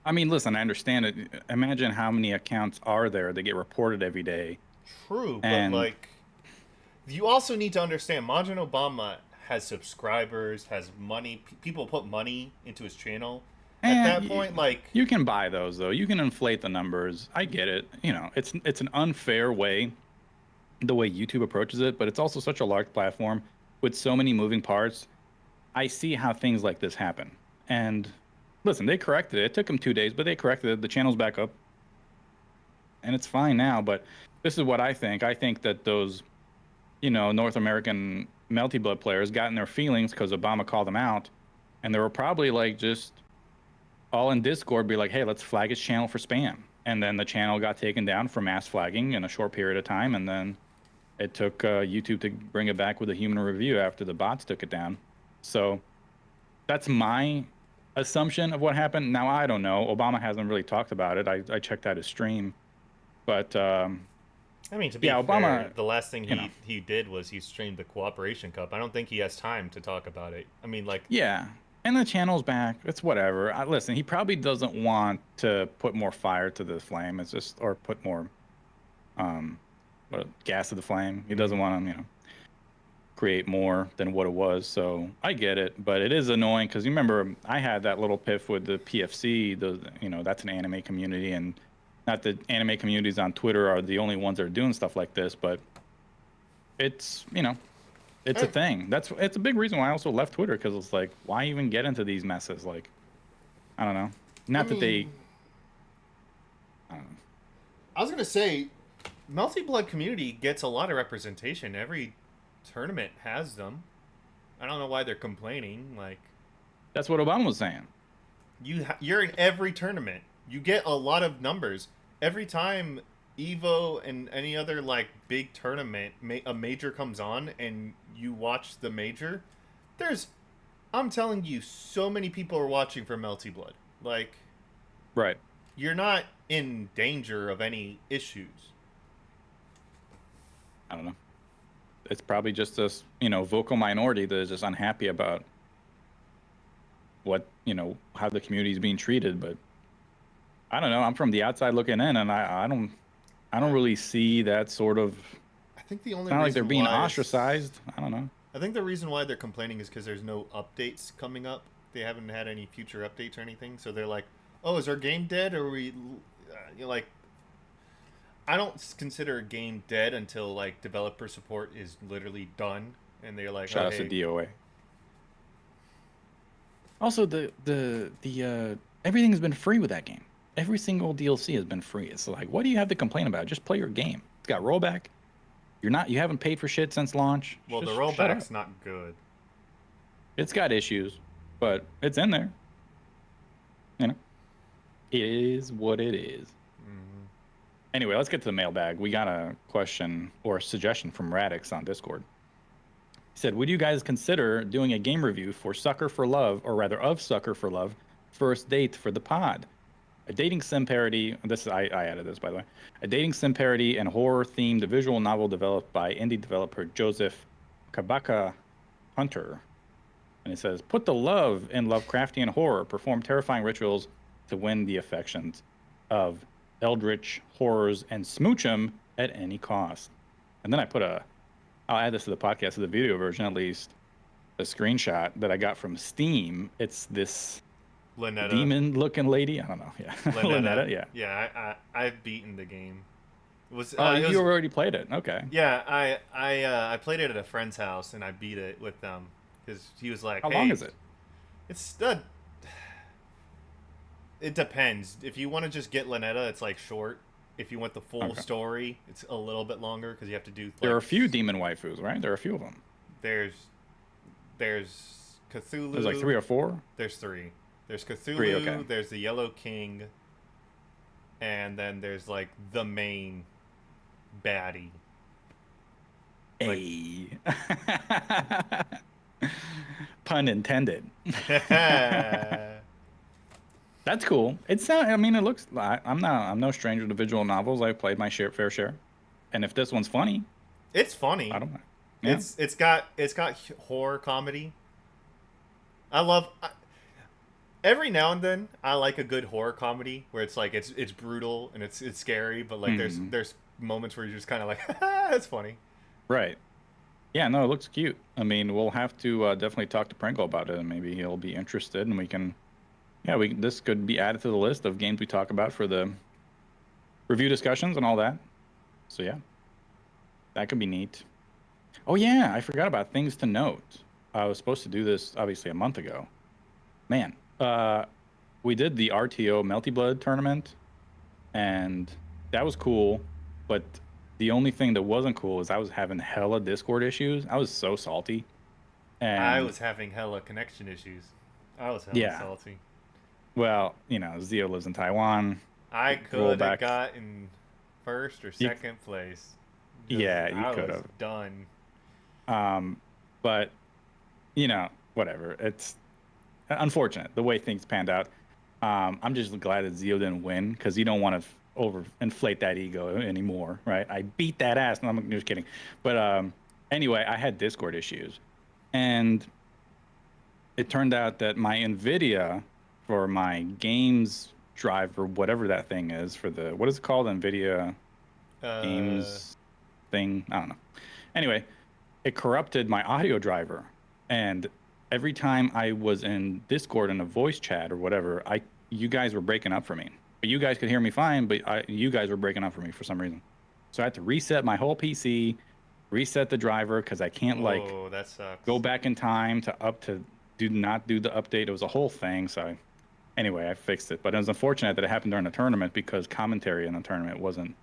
[SPEAKER 2] I mean, listen, I understand it. Imagine how many accounts are there that get reported every day.
[SPEAKER 1] True, but like, you also need to understand, Majin Obama has subscribers, has money. People put money into his channel. At that point, like,
[SPEAKER 2] you can buy those though. You can inflate the numbers. I get it. It's an unfair way, the way YouTube approaches it, but it's also such a large platform with so many moving parts. I see how things like this happen. And listen, they corrected it. It took them 2 days, but they corrected it. The channel's back up. And it's fine now. But this is what I think. I think that those, North American Melty Blood players got in their feelings because Obama called them out. And they were probably like just all in Discord be like, hey, let's flag his channel for spam. And then the channel got taken down for mass flagging in a short period of time. And then it took YouTube to bring it back with a human review after the bots took it down. So that's my assumption of what happened. Now, I don't know. Obama hasn't really talked about it. I checked out his stream. But,
[SPEAKER 1] I mean, to be fair,
[SPEAKER 2] Obama,
[SPEAKER 1] the last thing he did was he streamed the Cooperation Cup. I don't think he has time to talk about it. I mean, like...
[SPEAKER 2] Yeah, and the channel's back. It's whatever. Listen, he probably doesn't want to put more fire to the flame. It's just... Or put more gas to the flame. He doesn't want to, create more than what it was. So I get it, but it is annoying because you remember I had that little piff with the PFC. That's an anime community, and not that anime communities on Twitter are the only ones that are doing stuff like this, but it's it's a
[SPEAKER 1] Hey,
[SPEAKER 2] thing. It's a big reason why I also left Twitter because it's like, why even get into these messes? Like, I don't know.
[SPEAKER 1] I
[SPEAKER 2] Not that they,
[SPEAKER 1] mean,
[SPEAKER 2] I don't know.
[SPEAKER 1] I was gonna say, Melty Blood community gets a lot of representation. Every tournament has them. I don't know why they're complaining. Like
[SPEAKER 2] That's what Obama was saying.
[SPEAKER 1] you're in every tournament. You get a lot of numbers every time. Evo and any other like big tournament, a major comes on, and you watch the major. There's, I'm telling you, so many people are watching for Melty Blood. Like
[SPEAKER 2] Right.
[SPEAKER 1] you're not in danger of any issues.
[SPEAKER 2] I don't know. It's probably just this, vocal minority that is just unhappy about how the community is being treated. But I don't know. I'm from the outside looking in, and I don't really see that sort of.
[SPEAKER 1] I think the
[SPEAKER 2] It's
[SPEAKER 1] only
[SPEAKER 2] not like they're
[SPEAKER 1] reason
[SPEAKER 2] being
[SPEAKER 1] why
[SPEAKER 2] ostracized. I don't know.
[SPEAKER 1] I think the reason why they're complaining is because there's no updates coming up. They haven't had any future updates or anything, so they're like, "Oh, is our game dead? Or are we?" Like, I don't consider a game dead until like developer support is literally done, and they're like,
[SPEAKER 2] Shout
[SPEAKER 1] "Oh,
[SPEAKER 2] out to
[SPEAKER 1] hey,
[SPEAKER 2] DOA. Also, the everything's been free with that game. Every single DLC has been free. It's like, what do you have to complain about? Just play your game. It's got rollback. You haven't paid for shit since launch.
[SPEAKER 1] well, the
[SPEAKER 2] Just shut up.
[SPEAKER 1] rollback's not good."
[SPEAKER 2] It's got issues, but it's in there. You know, it is what it is.
[SPEAKER 1] Mm-hmm.
[SPEAKER 2] Anyway, let's get to the mailbag. We got a question or a suggestion from Radix on Discord. He said, would you guys consider doing a game review for Sucker for Love, or rather of Sucker for Love, First Date for the pod? A dating sim parody, I added this by the way, a dating sim parody and horror themed visual novel developed by indie developer Joseph Kabaka Hunter. And it says, put the love in Lovecraftian horror, perform terrifying rituals to win the affections of eldritch horrors, and smooch them at any cost. And then I'll add this to the podcast, to the video version at least, a screenshot that I got from Steam. It's this
[SPEAKER 1] Lynetta,
[SPEAKER 2] demon-looking lady. I don't know. Yeah,
[SPEAKER 1] Lynetta,
[SPEAKER 2] Lynetta. Yeah.
[SPEAKER 1] yeah, I've beaten the game.
[SPEAKER 2] Oh,
[SPEAKER 1] It
[SPEAKER 2] you
[SPEAKER 1] was
[SPEAKER 2] already played it. Okay.
[SPEAKER 1] Yeah, I played it at a friend's house and I beat it with them because he was like,
[SPEAKER 2] How long
[SPEAKER 1] "Hey,
[SPEAKER 2] is it?
[SPEAKER 1] it's it depends. If you want to just get Lynetta, it's like short. If you want the full
[SPEAKER 2] Okay.
[SPEAKER 1] story, it's a little bit longer because you have to do
[SPEAKER 2] There are
[SPEAKER 1] like
[SPEAKER 2] a few demon waifus, right? There are a few of them.
[SPEAKER 1] there's there's Cthulhu.
[SPEAKER 2] There's like 3 or 4.
[SPEAKER 1] There's three. There's Cthulhu.
[SPEAKER 2] 3, okay.
[SPEAKER 1] There's the Yellow King, and then there's like the main baddie. Like,
[SPEAKER 2] Hey. Pun intended. That's cool. I mean, it looks. I'm no stranger to visual novels. I've played my fair share, and if this one's funny,
[SPEAKER 1] it's funny.
[SPEAKER 2] I don't mind. Yeah.
[SPEAKER 1] It's got horror comedy. I love every now and then I like a good horror comedy where it's like it's brutal and it's scary, but like there's moments where you're just kind of like that's funny.
[SPEAKER 2] Right. Yeah. No, it looks cute. I mean, we'll have to definitely talk to Pringle about it, and maybe he'll be interested, and we can. Yeah, this could be added to the list of games we talk about for the review discussions and all that. So yeah, that could be neat. Oh yeah, I forgot about things to note. I was supposed to do this obviously a month ago. Man, we did the RTO Melty Blood tournament, and that was cool. But the only thing that wasn't cool is I was having hella Discord issues. I was so salty,
[SPEAKER 1] I
[SPEAKER 2] and
[SPEAKER 1] was having hella connection issues. I was hella
[SPEAKER 2] yeah,
[SPEAKER 1] salty.
[SPEAKER 2] well, Zio lives in Taiwan.
[SPEAKER 1] I
[SPEAKER 2] Roll
[SPEAKER 1] could have
[SPEAKER 2] back.
[SPEAKER 1] gotten first or second place.
[SPEAKER 2] Yeah, you
[SPEAKER 1] I
[SPEAKER 2] could
[SPEAKER 1] was
[SPEAKER 2] have.
[SPEAKER 1] done.
[SPEAKER 2] But whatever. It's unfortunate the way things panned out. I'm just glad that Zio didn't win because you don't want to overinflate that ego anymore, right? I beat that ass. No, I'm just kidding. But anyway, I had Discord issues, and it turned out that my NVIDIA for my games driver, whatever that thing is, for the what is it called, NVIDIA
[SPEAKER 1] Uh,
[SPEAKER 2] games thing? I don't know. Anyway, it corrupted my audio driver. And every time I was in Discord in a voice chat or whatever, you guys were breaking up for me. But you guys could hear me fine, but you guys were breaking up for me for some reason. So I had to reset my whole PC, reset the driver because I can't like
[SPEAKER 1] Oh, that sucks.
[SPEAKER 2] go back in time to do not do the update. It was a whole thing. So anyway, I fixed it. But it was unfortunate that it happened during the tournament because commentary in the tournament wasn't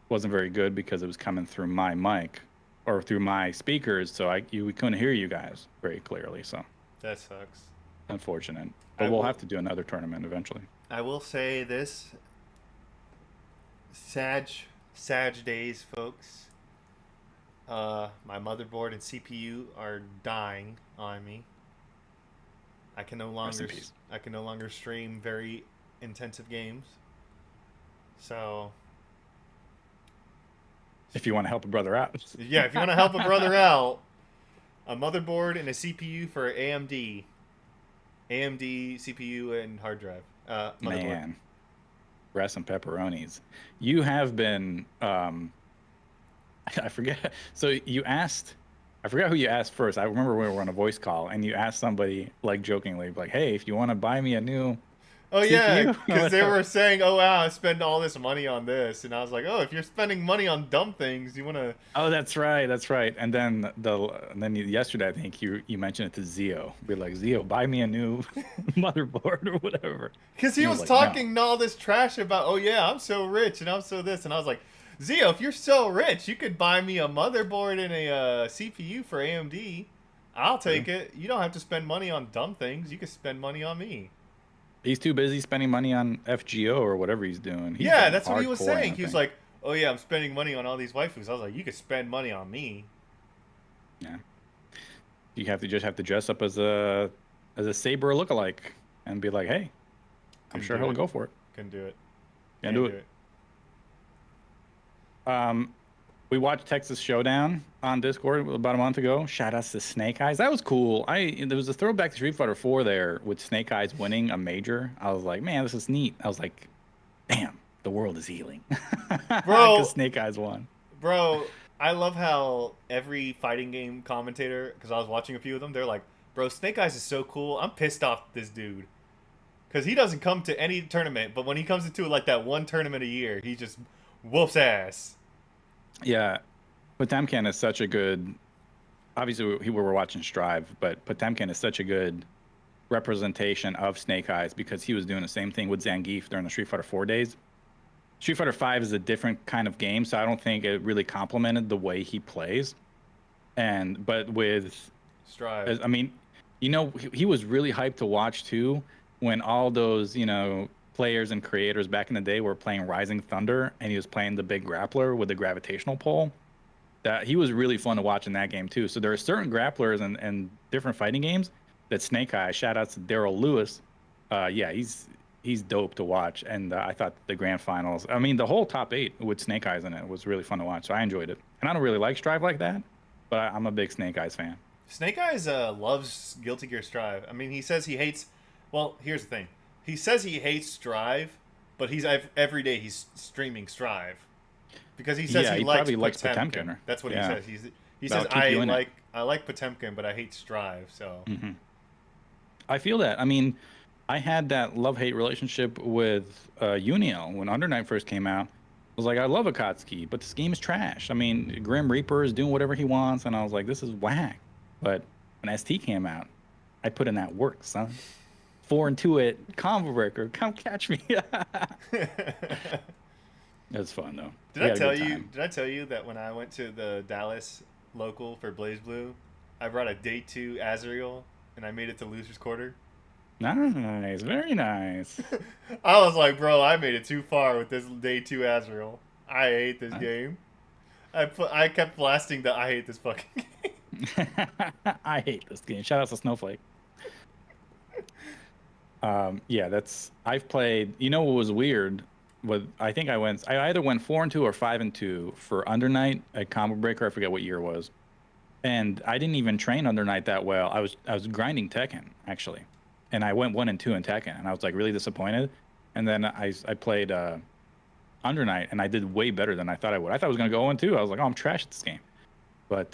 [SPEAKER 2] very good because it was coming through my mic or through my speakers, so we couldn't hear you guys very clearly. So
[SPEAKER 1] That sucks.
[SPEAKER 2] unfortunate. But we'll have to do another tournament eventually.
[SPEAKER 1] I will say this: Sag days, folks. My motherboard and CPU are dying on me. I can no longer stream very intensive games. So
[SPEAKER 2] If you want to help a brother out.
[SPEAKER 1] yeah, if you want to help a brother out, a motherboard and a CPU for AMD CPU and hard drive. Motherboard.
[SPEAKER 2] Man, breast and pepperonis. You have been I forget. So you asked, I forgot who you asked first. I remember we were on a voice call and you asked somebody like jokingly, like, "Hey, if you want to buy me a new
[SPEAKER 1] Oh yeah,
[SPEAKER 2] CPU?"
[SPEAKER 1] because they were saying, "Oh wow, I spend all this money on this," and I was like, "Oh, if you're spending money on dumb things, you want to."
[SPEAKER 2] Oh, that's right, that's right. And then yesterday, I think you mentioned it to Zio. Be like, "Zio, buy me a new motherboard or whatever."
[SPEAKER 1] Because he was
[SPEAKER 2] like,
[SPEAKER 1] talking all this trash about, "Oh yeah, I'm so rich and I'm so this," and I was like, "Zio, if you're so rich, you could buy me a motherboard and a CPU for AMD. I'll take it. You don't have to spend money on dumb things. You can spend money on me."
[SPEAKER 2] He's too busy spending money on FGO or whatever he's doing. He's
[SPEAKER 1] Yeah,
[SPEAKER 2] going
[SPEAKER 1] that's what he was
[SPEAKER 2] hardcore
[SPEAKER 1] saying.
[SPEAKER 2] on
[SPEAKER 1] He was
[SPEAKER 2] things.
[SPEAKER 1] like, "Oh yeah, I'm spending money on all these waifus." I was like, "You could spend money on me."
[SPEAKER 2] Yeah, you just have to dress up as a Saber lookalike and be like, "Hey, I'm
[SPEAKER 1] Couldn't
[SPEAKER 2] sure
[SPEAKER 1] do
[SPEAKER 2] he'll
[SPEAKER 1] it.
[SPEAKER 2] go for it."
[SPEAKER 1] Couldn't do it.
[SPEAKER 2] Can't
[SPEAKER 1] Can't
[SPEAKER 2] do it. We watched Texas Showdown on Discord about a month ago. Shout outs to Snake Eyes. That was cool. There was a throwback to Street Fighter 4 there with Snake Eyes winning a major. I was like, man, this is neat. I was like, damn, the world is healing.
[SPEAKER 1] Bro,
[SPEAKER 2] Because Snake Eyes won.
[SPEAKER 1] Bro, I love how every fighting game commentator, because I was watching a few of them, they're like, "Bro, Snake Eyes is so cool. I'm pissed off at this dude." Because he doesn't come to any tournament, but when he comes into like that one tournament a year, he just whoops ass.
[SPEAKER 2] Yeah, Potemkin is such a good. Obviously, we were watching Strive, but Potemkin is such a good representation of Snake Eyes because he was doing the same thing with Zangief during the Street Fighter 4 days. Street Fighter 5 is a different kind of game, so I don't think it really complemented the way he plays. But with,
[SPEAKER 1] Strive.
[SPEAKER 2] I mean, he was really hyped to watch too when all those, players and creators back in the day were playing Rising Thunder and he was playing the big grappler with the gravitational pole. That he was really fun to watch in that game too. So there are certain grapplers and different fighting games that Snake Eye, shout outs to Daryl Lewis. Yeah, he's dope to watch. And I thought the grand finals, I mean, the whole top 8 with Snake Eyes in it was really fun to watch. So I enjoyed it. And I don't really like Strive like that, but I'm a big Snake Eyes fan.
[SPEAKER 1] Snake Eyes loves Guilty Gear Strive. I mean, he says he hates. Well, here's the thing. He says he hates Strive, but every day he's streaming Strive because he says he likes
[SPEAKER 2] probably likes
[SPEAKER 1] Potemkin. That's what he says. He says
[SPEAKER 2] That'll keep you in
[SPEAKER 1] I like Potemkin, but I hate Strive. So
[SPEAKER 2] I feel that. I mean, I had that love-hate relationship with Uniel when Under Night first came out. I was like, I love Akatsuki, but this game is trash. I mean, Grim Reaper is doing whatever he wants, and I was like, this is whack. But when ST came out, I put in that work, son. 4 and 2 it, combo breaker, come catch me. It was fun though.
[SPEAKER 1] Did I tell you that when I went to the Dallas local for Blaze Blue, I brought a day 2 Azrael and I made it to losers quarter?
[SPEAKER 2] Nice, very nice.
[SPEAKER 1] I was like, bro, I made it too far with this day 2 Azrael. I hate this game. I kept blasting the I hate this fucking game.
[SPEAKER 2] I hate this game. Shout out to Snowflake. Yeah, I've played. You know what was weird? I either went 4 and 2 or 5 and 2 for Under Night at Combo Breaker. I forget what year it was, and I didn't even train Under Night that well. I was grinding Tekken actually, and I went 1 and 2 in Tekken, and I was like really disappointed. And then I played Under Night, and I did way better than I thought I would. I thought I was gonna go 1 and 2. I was like, oh, I'm trash at this game. but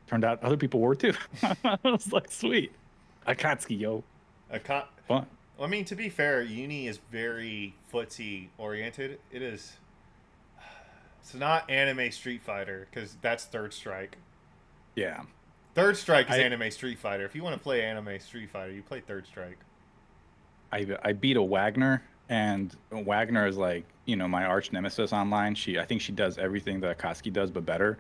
[SPEAKER 2] turned out other people were too. I was like, sweet, Akatsuki, yo,
[SPEAKER 1] A co-
[SPEAKER 2] fun.
[SPEAKER 1] I mean, to be fair, Uni is very footsie oriented. It is. It's not anime Street Fighter because that's Third Strike.
[SPEAKER 2] Yeah,
[SPEAKER 1] Third Strike is
[SPEAKER 2] I
[SPEAKER 1] anime Street Fighter. If you want to play anime Street Fighter, you play Third Strike.
[SPEAKER 2] I beat a Wagner, and Wagner is like, my arch nemesis online. I think she does everything that Akatsuki does, but better.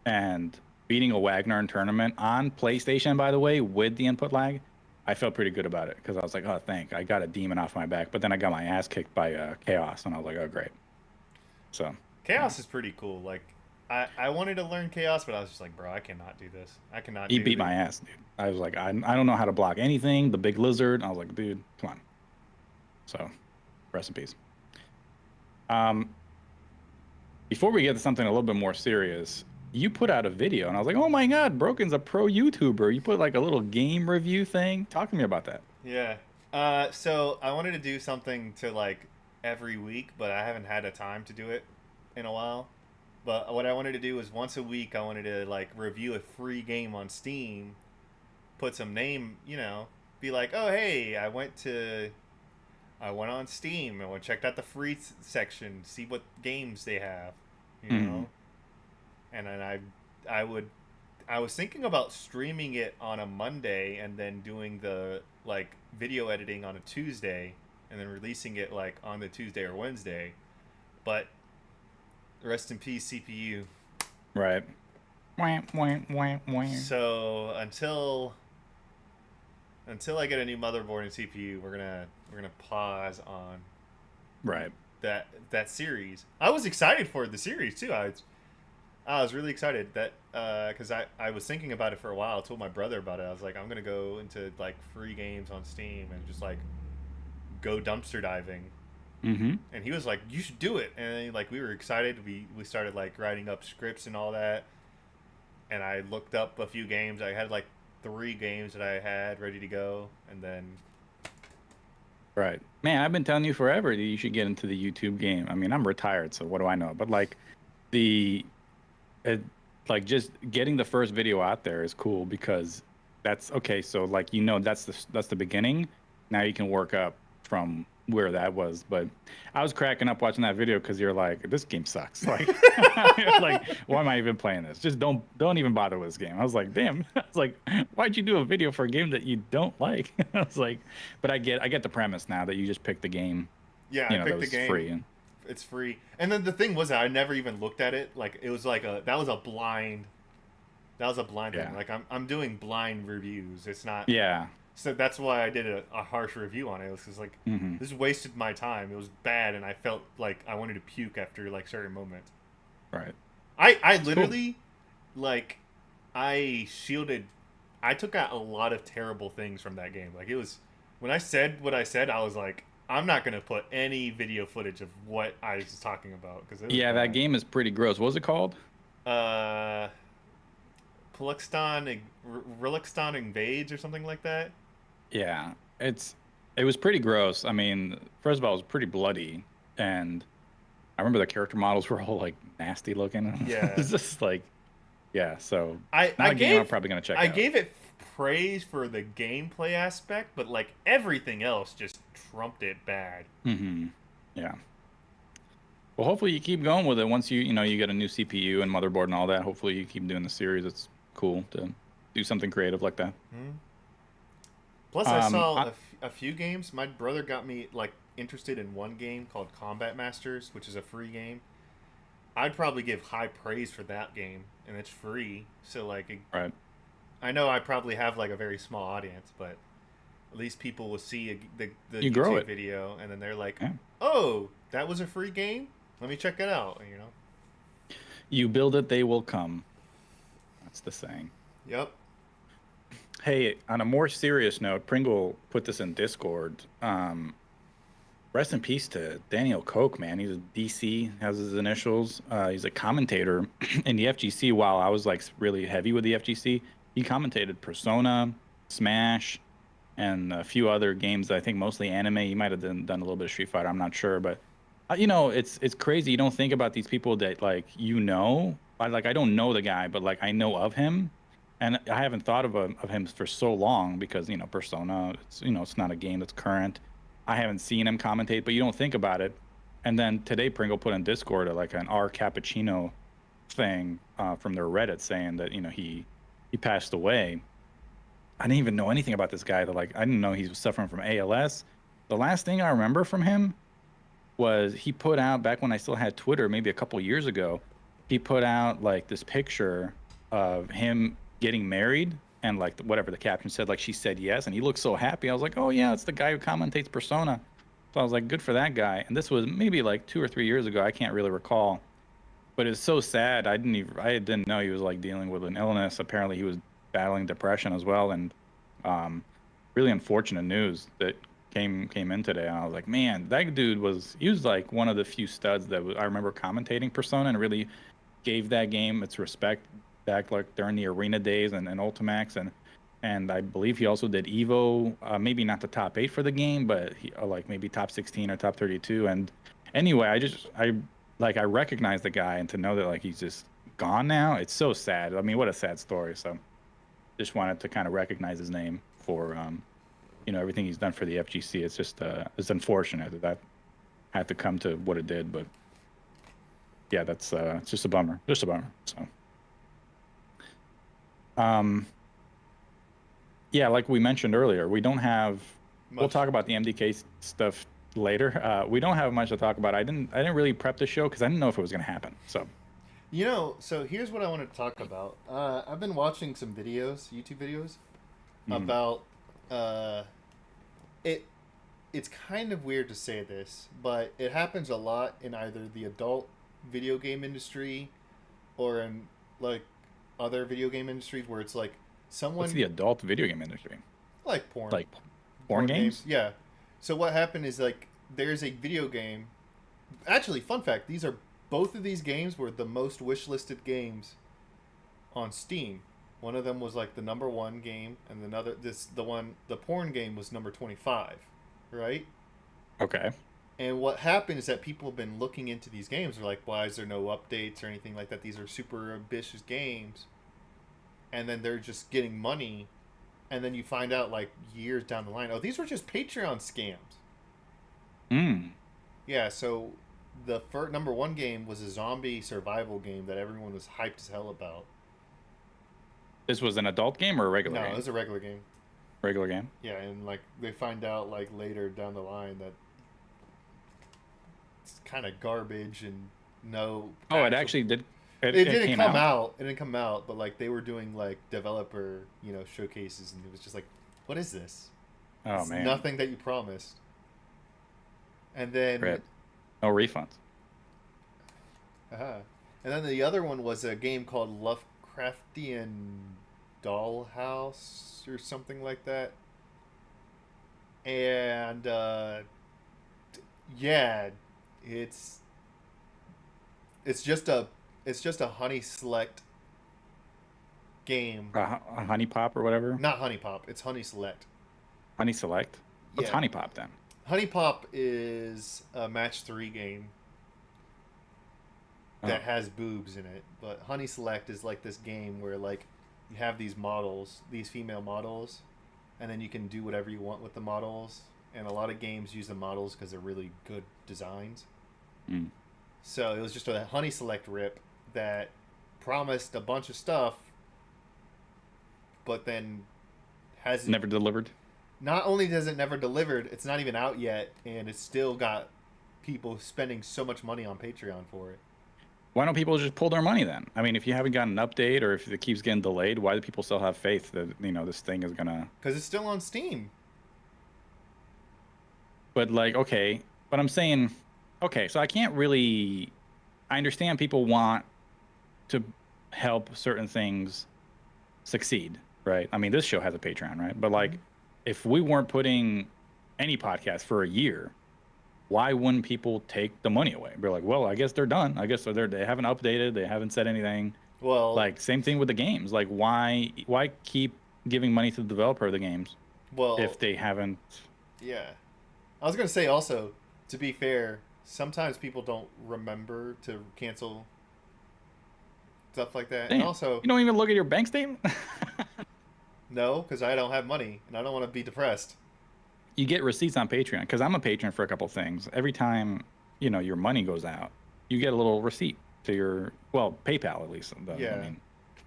[SPEAKER 2] And beating a Wagner in tournament on PlayStation, by the way, with the input lag, I felt pretty good about it because I was like, oh, I got a demon off my back. But then I got my ass kicked by Chaos, and I was like, oh, great. So, yeah,
[SPEAKER 1] Chaos is pretty cool. Like, I wanted to learn Chaos, but I was just like, bro, I cannot do this. I cannot
[SPEAKER 2] he
[SPEAKER 1] do
[SPEAKER 2] beat
[SPEAKER 1] the.
[SPEAKER 2] my ass, dude. I was like, I don't know how to block anything. The big lizard. I was like, dude, come on. So, rest in peace. Um, Before we get to something a little bit more serious, you put out a video, and I was like, "Oh my God, Broken's a pro YouTuber." You put like a little game review thing. Talk to me about that.
[SPEAKER 1] Yeah. So I wanted to do something to like every week, but I haven't had a time to do it in a while. But what I wanted to do was once a week, I wanted to like review a free game on Steam, put some name, be like, oh hey, I went on Steam and I checked out the free section, see what games they have, you
[SPEAKER 2] Mm,
[SPEAKER 1] know. And then I would, I was thinking about streaming it on a Monday and then doing the like video editing on a Tuesday, and then releasing it like on the Tuesday or Wednesday. But rest in peace, CPU.
[SPEAKER 2] right. Wah, wah, wah, wah.
[SPEAKER 1] So until I get a new motherboard and CPU, we're gonna pause on
[SPEAKER 2] Right.
[SPEAKER 1] that series. I was excited for the series too. I was really excited that because I was thinking about it for a while. I told my brother about it. I was like, I'm gonna go into like free games on Steam and just like go dumpster diving.
[SPEAKER 2] Mm-hmm.
[SPEAKER 1] And he was like, you should do it. And then, like we were excited. We started like writing up scripts and all that. And I looked up a few games. I had like 3 games that I had ready to go, and then
[SPEAKER 2] Right. Man, I've been telling you forever that you should get into the YouTube game. I mean, I'm retired, so what do I know? But like the it, like just getting the first video out there is cool because that's okay. So like that's the beginning. Now you can work up from where that was. But I was cracking up watching that video because you're like, this game sucks. Like, like why am I even playing this? Just don't even bother with this game. I was like, damn. I was like, why'd you do a video for a game that you don't like? I was like, but I get the premise now that you just picked the game.
[SPEAKER 1] yeah, I
[SPEAKER 2] That
[SPEAKER 1] picked the
[SPEAKER 2] was
[SPEAKER 1] game.
[SPEAKER 2] free. And
[SPEAKER 1] It's free. And then the thing was that I never even looked at it. Like it was like that was a blind
[SPEAKER 2] yeah,
[SPEAKER 1] thing. Like I'm doing blind reviews. It's not.
[SPEAKER 2] yeah.
[SPEAKER 1] So that's why I did a harsh review on it. It was just like
[SPEAKER 2] Hmm.
[SPEAKER 1] this wasted my time. It was bad, and I felt like I wanted to puke after like certain moments.
[SPEAKER 2] Right.
[SPEAKER 1] I
[SPEAKER 2] Cool.
[SPEAKER 1] literally like I shielded. I took out a lot of terrible things from that game. Like it was when I said what I said, I was like, I'm not gonna put any video footage of what I was talking about because it was
[SPEAKER 2] Yeah, that
[SPEAKER 1] bad.
[SPEAKER 2] game is pretty gross. What was it called?
[SPEAKER 1] Uh, Relicston invades or something like that.
[SPEAKER 2] Yeah, it was pretty gross. I mean, first of all, it was pretty bloody, and I remember the character models were all like nasty looking.
[SPEAKER 1] Yeah,
[SPEAKER 2] It's just like, yeah. So
[SPEAKER 1] I
[SPEAKER 2] not
[SPEAKER 1] I
[SPEAKER 2] a game I'm
[SPEAKER 1] gave
[SPEAKER 2] probably gonna check
[SPEAKER 1] I
[SPEAKER 2] out.
[SPEAKER 1] gave it praise for the gameplay aspect, but like everything else just trumped it bad.
[SPEAKER 2] Hmm. Yeah. Well, hopefully you keep going with it. Once you get a new CPU and motherboard and all that. Hopefully you keep doing the series. It's cool to do something creative like that.
[SPEAKER 1] Hmm. Plus, I
[SPEAKER 2] Um,
[SPEAKER 1] saw
[SPEAKER 2] I,
[SPEAKER 1] a few games. My brother got me like interested in one game called Combat Masters, which is a free game. I'd probably give high praise for that game, and it's free. So like,
[SPEAKER 2] right.
[SPEAKER 1] I know I probably have like a very small audience, but at least people will see the
[SPEAKER 2] You grow
[SPEAKER 1] YouTube
[SPEAKER 2] it.
[SPEAKER 1] video, and then they're like,
[SPEAKER 2] Yeah.
[SPEAKER 1] "Oh, that was a free game. Let me check it out." You know?
[SPEAKER 2] You build it, they will come. That's the saying.
[SPEAKER 1] Yep.
[SPEAKER 2] Hey, on a more serious note, Pringle put this in Discord. Rest in peace to Daniel Koch, man. He's a DC, has his initials. He's a commentator in the FGC. While I was like really heavy with the FGC, he commentated Persona, Smash, and a few other games. I think mostly anime. He might have done a little bit of Street Fighter. I'm not sure, but it's crazy. You don't think about these people that like I don't know the guy, but like I know of him, and I haven't thought of him for so long because Persona, it's not a game that's current. I haven't seen him commentate, but you don't think about it. And then today Pringle put in Discord like an R cappuccino thing from their Reddit saying that he passed away. I didn't even know anything about this guy. That like I didn't know he was suffering from ALS. The last thing I remember from him was he put out back when I still had Twitter, maybe a couple years ago. He put out like this picture of him getting married, and like whatever the caption said, like she said yes, and he looked so happy. I was like, oh yeah, it's the guy who commentates Persona. So I was like, good for that guy. And this was maybe like 2 or 3 years ago. I can't really recall, but it's so sad. I didn't know he was like dealing with an illness. Apparently, he was battling depression as well, and um, really unfortunate news that came in today. And I was like, man, that dude he was like one of the few studs that I remember commentating Persona and really gave that game its respect back like during the arena days and Ultimax and I believe he also did Evo, maybe not the top 8 for the game, but like maybe top 16 or top 32. And anyway, I recognize the guy, and to know that like he's just gone now, it's so sad. I mean, what a sad story. So just wanted to kind of recognize his name for everything he's done for the FGC. It's just it's unfortunate that had to come to what it did, but yeah, that's it's just a bummer. Just a bummer. So um yeah, like we mentioned earlier, we don't have we'll
[SPEAKER 1] Much.
[SPEAKER 2] talk about the MDK stuff later. We don't have much to talk about. I didn't really prep the show because I didn't know if it was going to happen. So
[SPEAKER 1] So here's what I wanted to talk about. I've been watching some videos, YouTube videos,
[SPEAKER 2] mm,
[SPEAKER 1] about uh, it. It's kind of weird to say this, but it happens a lot in either the adult video game industry or in like other video game industries where it's like
[SPEAKER 2] what's
[SPEAKER 1] someone
[SPEAKER 2] the adult video game industry?
[SPEAKER 1] like porn,
[SPEAKER 2] Like porn
[SPEAKER 1] games.
[SPEAKER 2] games?
[SPEAKER 1] Yeah. So what happened is like there's a video game. Actually, fun fact: both of these games were the most wishlisted games on Steam. One of them was like the number one game, and the porn game was number 25, right?
[SPEAKER 2] Okay.
[SPEAKER 1] And what happened is that people have been looking into these games. They're like, why is there no updates or anything like that? These are super ambitious games, and then they're just getting money, and then you find out like years down the line, oh, these were just Patreon scams.
[SPEAKER 2] Mm.
[SPEAKER 1] Yeah, so the first number one game was a zombie survival game that everyone was hyped as hell about.
[SPEAKER 2] This was an adult game or a regular
[SPEAKER 1] No, it
[SPEAKER 2] game?
[SPEAKER 1] was a regular game.
[SPEAKER 2] Regular game.
[SPEAKER 1] Yeah, and like they find out like later down the line that it's kind of garbage and no
[SPEAKER 2] Oh, it
[SPEAKER 1] actual.
[SPEAKER 2] actually did. It,
[SPEAKER 1] It
[SPEAKER 2] it
[SPEAKER 1] didn't
[SPEAKER 2] came
[SPEAKER 1] come
[SPEAKER 2] out.
[SPEAKER 1] out. It didn't come out, but like they were doing like developer, showcases, and it was just like, what is this?
[SPEAKER 2] Oh
[SPEAKER 1] It's
[SPEAKER 2] man,
[SPEAKER 1] nothing that you promised. And then,
[SPEAKER 2] rip. No refunds.
[SPEAKER 1] uh, and then the other one was a game called Lovecraftian Dollhouse or something like that. And yeah, it's it's just a it's just a honey select game.
[SPEAKER 2] A honey pop or whatever.
[SPEAKER 1] Not honey pop. It's honey select.
[SPEAKER 2] Honey select. What's
[SPEAKER 1] Yeah,
[SPEAKER 2] honey pop then?
[SPEAKER 1] honey pop is a match 3 game
[SPEAKER 2] Oh,
[SPEAKER 1] that has boobs in it. But honey select is like this game where like you have these models, these female models, and then you can do whatever you want with the models. And a lot of games use the models because they're really good designs.
[SPEAKER 2] mm.
[SPEAKER 1] So it was just a honey select rip that promised a bunch of stuff, but then hasn't.
[SPEAKER 2] Never delivered.
[SPEAKER 1] Not only does it never delivered, it's not even out yet, and it's still got people spending so much money on Patreon for it.
[SPEAKER 2] Why don't people just pull their money then? I mean, if you haven't gotten an update or if it keeps getting delayed, why do people still have faith that this thing is gonna?
[SPEAKER 1] Because it's still on Steam.
[SPEAKER 2] But like, okay, but I'm saying, okay, so I can't really. I understand people want to help certain things succeed, right? I mean, this show has a Patreon, right? But like, if we weren't putting any podcast for a year, why wouldn't people take the money away? Be like, well, I guess they're done. I guess they haven't updated. They haven't said anything.
[SPEAKER 1] Well,
[SPEAKER 2] Like, same thing with the games. Like, why keep giving money to the developer of the games
[SPEAKER 1] well,
[SPEAKER 2] if they haven't?
[SPEAKER 1] yeah. I was gonna say also, to be fair, sometimes people don't remember to cancel stuff like that. And
[SPEAKER 2] Damn.
[SPEAKER 1] also,
[SPEAKER 2] You don't even look at your bank statement?
[SPEAKER 1] no, because I don't have money and I don't want to be depressed.
[SPEAKER 2] You get receipts on Patreon because I'm a patron for a couple things. Every time, your money goes out, you get a little receipt to your, well, PayPal at least. Does. I
[SPEAKER 1] Yeah.
[SPEAKER 2] mean,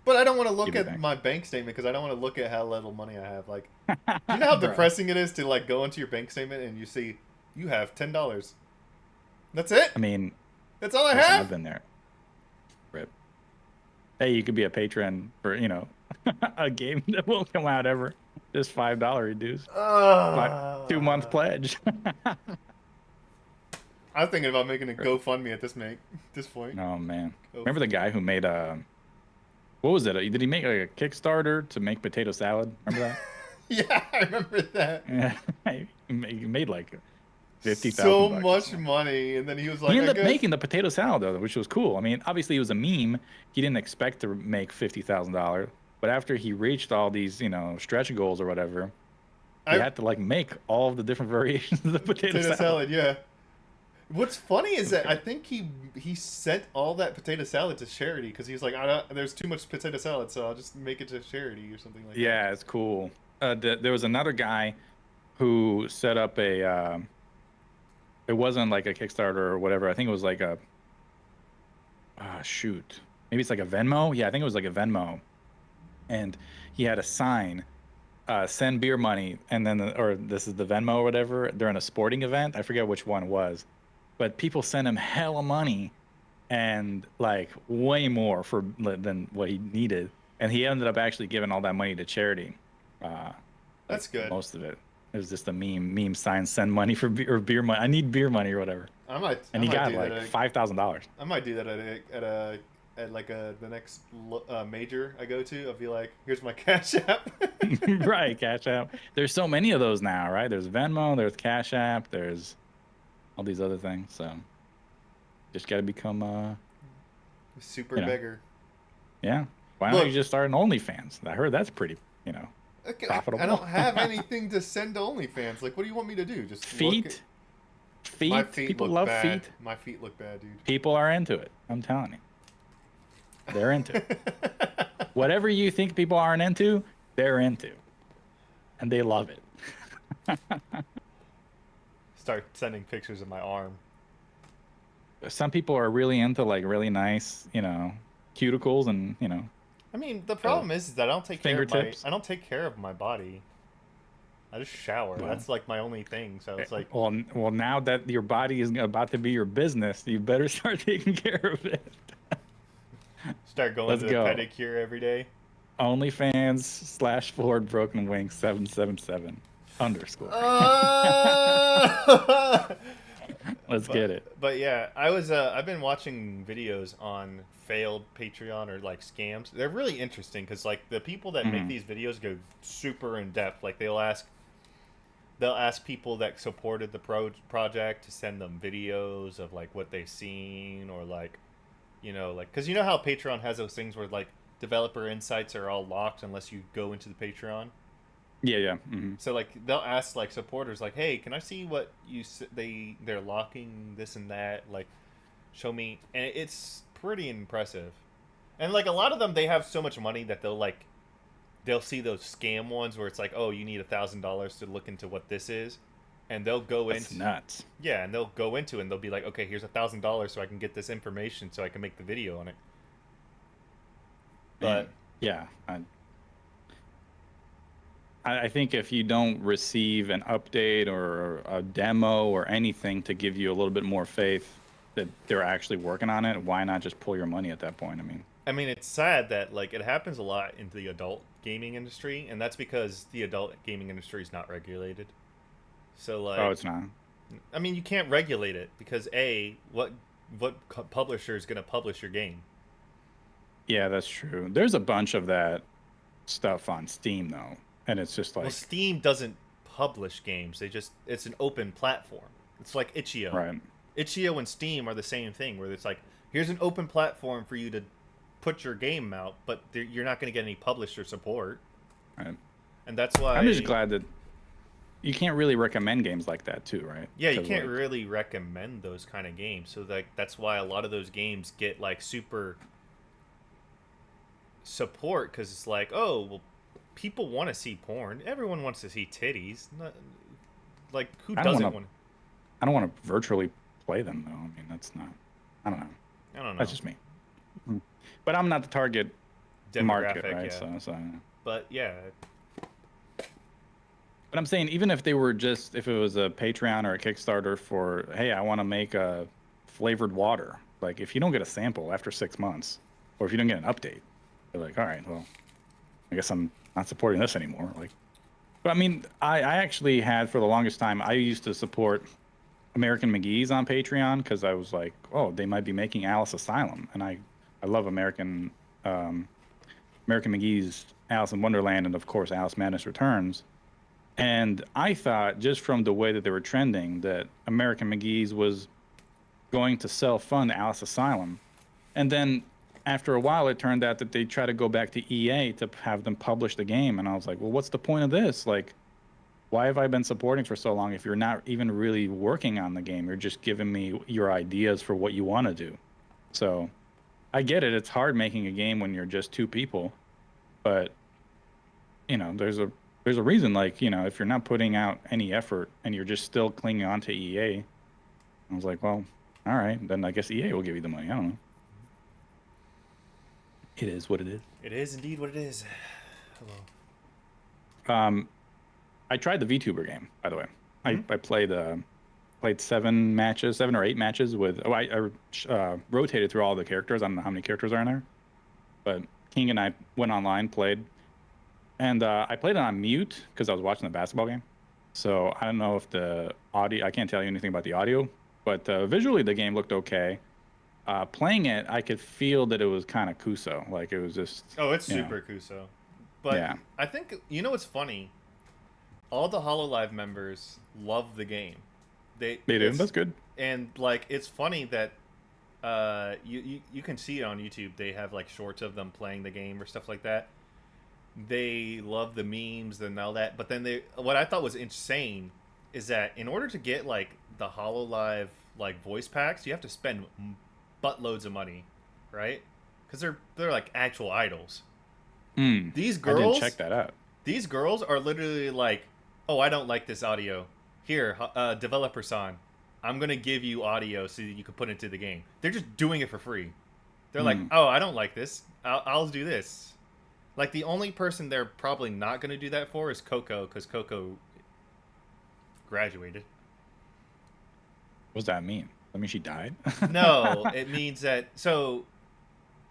[SPEAKER 1] But I don't want to look
[SPEAKER 2] give you
[SPEAKER 1] at
[SPEAKER 2] bank.
[SPEAKER 1] my bank statement because I don't want to look at how little money I have. Like, do you know how
[SPEAKER 2] Bro.
[SPEAKER 1] depressing it is to like go into your bank statement and you see you have $10. That's it.
[SPEAKER 2] I mean,
[SPEAKER 1] That's all I
[SPEAKER 2] listen, I've
[SPEAKER 1] have.
[SPEAKER 2] been there. Rip. Hey, you could be a patron for, a game that won't come out ever. Just $5 reduce. 2 month pledge.
[SPEAKER 1] I'm thinking about making a GoFundMe at this point.
[SPEAKER 2] Oh man.
[SPEAKER 1] Go.
[SPEAKER 2] Remember the guy who made what was it? Did he make like a Kickstarter to make potato salad? Remember that?
[SPEAKER 1] Yeah, I remember that.
[SPEAKER 2] Yeah. He made like
[SPEAKER 1] So
[SPEAKER 2] $50,000 or
[SPEAKER 1] much
[SPEAKER 2] something.
[SPEAKER 1] money, and then he was like,
[SPEAKER 2] He
[SPEAKER 1] "I
[SPEAKER 2] ended up
[SPEAKER 1] guess."
[SPEAKER 2] making the potato salad though, which was cool. I mean, obviously it was a meme. He didn't expect to make $50,000, but after he reached all these, stretch goals or whatever, he had to like make all of the different variations of the potato salad.
[SPEAKER 1] Yeah. What's funny is that I
[SPEAKER 2] Okay.
[SPEAKER 1] think he sent all that potato salad to charity because he was like, "There's too much potato salad, so I'll just make it to charity or something like that."
[SPEAKER 2] Yeah, it's cool. There was another guy who set up it wasn't like a Kickstarter or whatever. I think it was like shoot. Maybe it's like a Venmo. Yeah, I think it was like a Venmo. And he had a sign, send beer money. And then, or this is the Venmo or whatever during a sporting event. I forget which one it was, but people sent him hella money and like way more than what he needed. And he ended up actually giving all that money to charity. Uh, like
[SPEAKER 1] That's good.
[SPEAKER 2] most of it. It was just a meme sign, send money for beer money. I need beer money or whatever. And
[SPEAKER 1] I
[SPEAKER 2] he
[SPEAKER 1] might
[SPEAKER 2] got
[SPEAKER 1] do
[SPEAKER 2] like
[SPEAKER 1] that.
[SPEAKER 2] $5,000.
[SPEAKER 1] I might do that at like the next major I go to. I'll be like, "Here's my Cash App."
[SPEAKER 2] Right, Cash App. There's so many of those now, right? There's Venmo, there's Cash App, there's all these other things. So just got to become,
[SPEAKER 1] Super
[SPEAKER 2] you know,
[SPEAKER 1] beggar.
[SPEAKER 2] yeah. Why don't
[SPEAKER 1] Look,
[SPEAKER 2] you just start an OnlyFans? I heard that's pretty,
[SPEAKER 1] okay, I
[SPEAKER 2] profitable.
[SPEAKER 1] don't have anything to send to OnlyFans. Like, what do you want me to do? Just look at
[SPEAKER 2] Feet,
[SPEAKER 1] my
[SPEAKER 2] feet.
[SPEAKER 1] feet.
[SPEAKER 2] People
[SPEAKER 1] Look
[SPEAKER 2] love
[SPEAKER 1] bad.
[SPEAKER 2] feet.
[SPEAKER 1] My feet look bad, dude.
[SPEAKER 2] People are into it. I'm telling you, they're into it. Whatever you think people aren't into, they're into, and they love it.
[SPEAKER 1] Start sending pictures of my arm.
[SPEAKER 2] Some people are really into like really nice, cuticles and
[SPEAKER 1] I mean, the problem is that
[SPEAKER 2] fingertips.
[SPEAKER 1] I don't take care of my body. I just shower.
[SPEAKER 2] Well,
[SPEAKER 1] That's like my only thing. So it's like,
[SPEAKER 2] well, now that your body is about to be your business, you better start taking care of it.
[SPEAKER 1] start going
[SPEAKER 2] Let's
[SPEAKER 1] to the
[SPEAKER 2] go.
[SPEAKER 1] pedicure every day.
[SPEAKER 2] OnlyFans/Ford Broken Wing 777 _. Let's get it.
[SPEAKER 1] But yeah, I've been watching videos on failed Patreon or like scams. They're really interesting because like the people that make
[SPEAKER 2] Mhm.
[SPEAKER 1] these videos go super in depth. Like they'll ask people that supported the project to send them videos of like what they've seen or like, like because you know how Patreon has those things where like developer insights are all locked unless you go into the Patreon.
[SPEAKER 2] Yeah. Hmm.
[SPEAKER 1] So like they'll ask like supporters like, "Hey, can I see what they're locking this and that? Like, show me." And it's pretty impressive. And like a lot of them, they have so much money that they'll see those scam ones where it's like, "Oh, you need $1,000 to look into what this is," and they'll go
[SPEAKER 2] That's
[SPEAKER 1] into
[SPEAKER 2] nuts.
[SPEAKER 1] yeah, and they'll go into it and they'll be like, "Okay, here's $1,000 so I can get this information so I can make the video on it." But
[SPEAKER 2] Man. Yeah. I think if you don't receive an update or a demo or anything to give you a little bit more faith that they're actually working on it, why not just pull your money at that point?
[SPEAKER 1] I mean, it's sad that like it happens a lot in the adult gaming industry, and that's because the adult gaming industry is not regulated. So
[SPEAKER 2] Oh,
[SPEAKER 1] like,
[SPEAKER 2] it's not.
[SPEAKER 1] I mean, you can't regulate it because what publisher is going to publish your game?
[SPEAKER 2] Yeah, that's true. There's a bunch of that stuff on Steam though, and it's just
[SPEAKER 1] Well,
[SPEAKER 2] like,
[SPEAKER 1] Steam doesn't publish games. It's an open platform. It's like Itch.io.
[SPEAKER 2] right.
[SPEAKER 1] Itch.io and Steam are the same thing, where it's like here's an open platform for you to put your game out, but you're not going to get any publisher support,
[SPEAKER 2] Right.
[SPEAKER 1] and that's why
[SPEAKER 2] I'm just glad that you can't really recommend games like that too, right?
[SPEAKER 1] Yeah, you
[SPEAKER 2] 'Cause,
[SPEAKER 1] can't
[SPEAKER 2] like,
[SPEAKER 1] really recommend those kind of games. So like that's why a lot of those games get like super support because it's like, oh, well, people want to see porn. Everyone wants to see titties. Like, who
[SPEAKER 2] I don't want
[SPEAKER 1] doesn't
[SPEAKER 2] to.
[SPEAKER 1] want?
[SPEAKER 2] I don't want to virtually play them though. I mean, that's not. I don't know.
[SPEAKER 1] I don't
[SPEAKER 2] That's
[SPEAKER 1] know.
[SPEAKER 2] just me. But I'm not the target market,
[SPEAKER 1] Demographic,
[SPEAKER 2] right?
[SPEAKER 1] yeah.
[SPEAKER 2] So.
[SPEAKER 1] But yeah,
[SPEAKER 2] But I'm saying even if they were just if it was a Patreon or a Kickstarter for, hey, I want to make a flavored water. Like if you don't get a sample after 6 months, or if you don't get an update, they're like, all right, well, I guess I'm not supporting this anymore. Like, but I mean, I actually had for the longest time. I used to support American McGee's on Patreon because I was like, oh, they might be making Alice Asylum, and I love um, American McGee's Alice in Wonderland, and of course Alice Madness Returns. And I thought just from the way that they were trending that American McGee's was going to self-fund Alice Asylum. And then after a while, it turned out that they tried to go back to EA to have them publish the game. And I was like, well, what's the point of this? Like, why have I been supporting for so long if you're not even really working on the game? You're just giving me your ideas for what you want to do. So I get it. It's hard making a game when you're just two people. But, there's a reason, like, if you're not putting out any effort and you're just still clinging on to EA, I was like, well, all right, then I guess EA will give you the money. I don't know. It is what it is.
[SPEAKER 1] it is indeed what it is. Hello.
[SPEAKER 2] I tried the VTuber game, by the way.
[SPEAKER 1] Mhm.
[SPEAKER 2] I played 7 or 8 matches with. Oh, I rotated through all the characters. I don't know how many characters are in there, but King and I went online, played, and I played it on mute because I was watching the basketball game. So I don't know if the audio. I can't tell you anything about the audio, but visually the game looked okay. Playing it, I could feel that it was kind of Kuso. Like it was just,
[SPEAKER 1] Oh, it's super Kuso. But
[SPEAKER 2] yeah.
[SPEAKER 1] I think what's funny. All the Hololive members love the game.
[SPEAKER 2] They do. That's good.
[SPEAKER 1] And like it's funny that you can see it on YouTube. They have like shorts of them playing the game or stuff like that. They love the memes and all that. But then what I thought was insane is that in order to get like the Hololive like voice packs, you have to spend buttloads of money, right? Because they're like actual idols. These
[SPEAKER 2] I didn't
[SPEAKER 1] girls
[SPEAKER 2] check that out.
[SPEAKER 1] These girls are literally like, oh, I don't like this audio. Here, developer son, I'm gonna give you audio so that you can put into the game. They're just doing it for free. They're like, oh, I don't like this. I'll do this. Like the only person they're probably not gonna do that for is Coco, because Coco graduated.
[SPEAKER 2] What does that mean? That means she died?
[SPEAKER 1] No, it means that. So,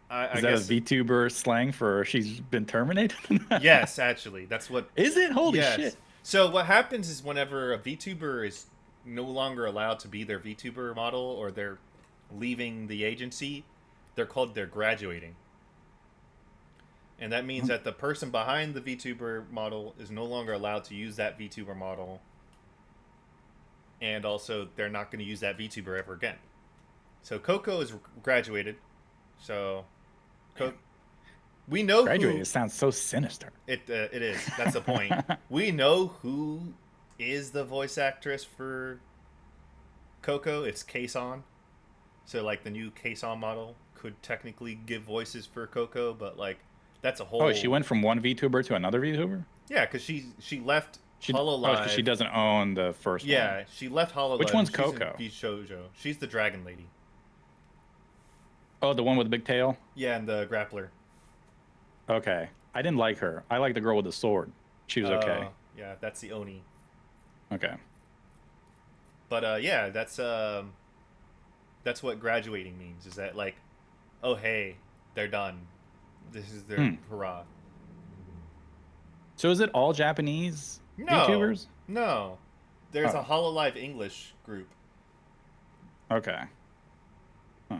[SPEAKER 1] I
[SPEAKER 2] Is that
[SPEAKER 1] guess
[SPEAKER 2] a VTuber slang for she's been terminated?
[SPEAKER 1] yes, actually, that's what.
[SPEAKER 2] Is it? Holy
[SPEAKER 1] Yes.
[SPEAKER 2] shit!
[SPEAKER 1] So what happens is whenever a VTuber is no longer allowed to be their VTuber model or they're leaving the agency, they're graduating. And that means that the person behind the VTuber model is no longer allowed to use that VTuber model. And also they're not going to use that VTuber ever again. So Coco is graduated. So we know
[SPEAKER 2] Graduated
[SPEAKER 1] who
[SPEAKER 2] sounds so sinister.
[SPEAKER 1] it is. That's the point. We know who is the voice actress for Coco. It's Kason. So like the new Kason model could technically give voices for Coco, but like that's a whole.
[SPEAKER 2] Oh, she went from one VTuber to another VTuber?
[SPEAKER 1] Yeah, because she left
[SPEAKER 2] She,
[SPEAKER 1] Hololive.
[SPEAKER 2] because she doesn't own the first one.
[SPEAKER 1] Yeah, she left Hololive.
[SPEAKER 2] Which one's
[SPEAKER 1] She's
[SPEAKER 2] Coco?
[SPEAKER 1] in Shoujo. She's the dragon lady.
[SPEAKER 2] Oh, the one with the big tail?
[SPEAKER 1] Yeah, and the grappler.
[SPEAKER 2] Okay. I didn't like her. I like the girl with the sword. She was okay.
[SPEAKER 1] Yeah, that's the Oni.
[SPEAKER 2] Okay.
[SPEAKER 1] But yeah, that's what graduating means. Is that like, oh hey, they're done. This is their hurrah.
[SPEAKER 2] So is it all Japanese
[SPEAKER 1] No,
[SPEAKER 2] VTubers?
[SPEAKER 1] no. There's a Hololive English group.
[SPEAKER 2] Okay. Huh.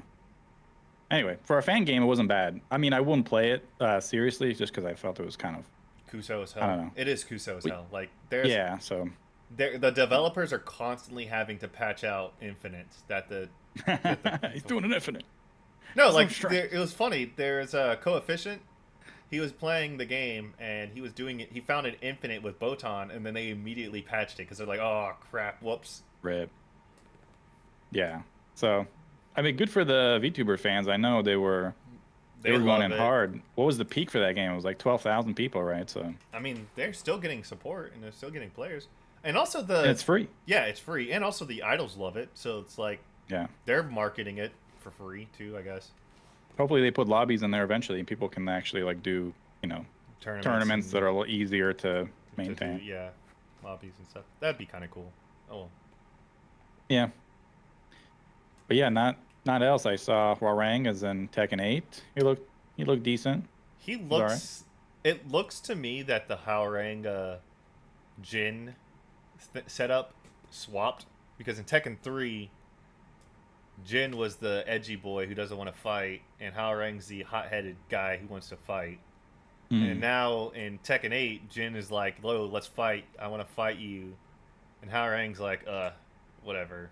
[SPEAKER 2] Anyway, for a fan game, it wasn't bad. I mean, I wouldn't play it seriously just because I felt it was kind of
[SPEAKER 1] Kuso as hell.
[SPEAKER 2] I don't know.
[SPEAKER 1] It is Kuso as hell. Like there's
[SPEAKER 2] so
[SPEAKER 1] the developers are constantly having to patch out infinites that the
[SPEAKER 2] he's doing an infinite.
[SPEAKER 1] no
[SPEAKER 2] Some
[SPEAKER 1] like
[SPEAKER 2] strength.
[SPEAKER 1] it was funny. There's a coefficient. He was playing the game and he was doing it. He found an infinite with Botan, and then they immediately patched it because they're like, "Oh crap, whoops."
[SPEAKER 2] Rip. Yeah. So, I mean, good for the VTuber fans. I know they were They
[SPEAKER 1] They
[SPEAKER 2] were going
[SPEAKER 1] love
[SPEAKER 2] in
[SPEAKER 1] it.
[SPEAKER 2] hard. What was the peak for that game? It was like 12,000 people, right? So
[SPEAKER 1] I mean, they're still getting support and they're still getting players, and also
[SPEAKER 2] and
[SPEAKER 1] the
[SPEAKER 2] it's free.
[SPEAKER 1] yeah, it's free, and also the idols love it. So it's like
[SPEAKER 2] Yeah.
[SPEAKER 1] they're marketing it for free too, I guess.
[SPEAKER 2] Hopefully they put lobbies in there eventually, and people can actually like do
[SPEAKER 1] Tournaments
[SPEAKER 2] tournaments that
[SPEAKER 1] and
[SPEAKER 2] are a little easier to
[SPEAKER 1] to do
[SPEAKER 2] maintain.
[SPEAKER 1] yeah, lobbies and stuff. That'd be kind of cool. Oh well.
[SPEAKER 2] Yeah, but yeah, not else. I saw Hwarang is in Tekken 8. He looked decent.
[SPEAKER 1] He
[SPEAKER 2] He's all right.
[SPEAKER 1] looks. It looks to me that the Haorang Jin setup swapped because in Tekken 3, Jin was the edgy boy who doesn't want to fight, and Haorang's the hot-headed guy who wants to fight. And
[SPEAKER 2] Mm,
[SPEAKER 1] now in Tekken 8, Jin is like, "Lo, let's fight. I want to fight you," and Haorang's like, whatever.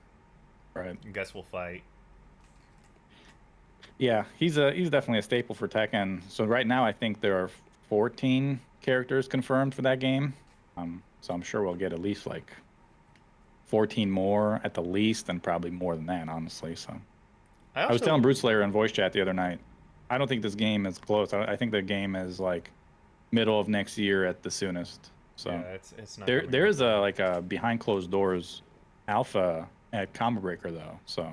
[SPEAKER 2] right.
[SPEAKER 1] I guess we'll fight."
[SPEAKER 2] Yeah, he's definitely a staple for Tekken. So right now, I think there are 14 characters confirmed for that game. So I'm sure we'll get at least like 14 more at the least, and probably more than that, honestly. So
[SPEAKER 1] I
[SPEAKER 2] I was telling
[SPEAKER 1] also,
[SPEAKER 2] Brute Slayer in voice chat the other night. I don't think this game is close. I think the game is like middle of next year at the soonest.
[SPEAKER 1] yeah,
[SPEAKER 2] So
[SPEAKER 1] it's not
[SPEAKER 2] there
[SPEAKER 1] coming
[SPEAKER 2] there
[SPEAKER 1] out
[SPEAKER 2] is
[SPEAKER 1] then.
[SPEAKER 2] a like a behind closed doors alpha at Combo Breaker though. So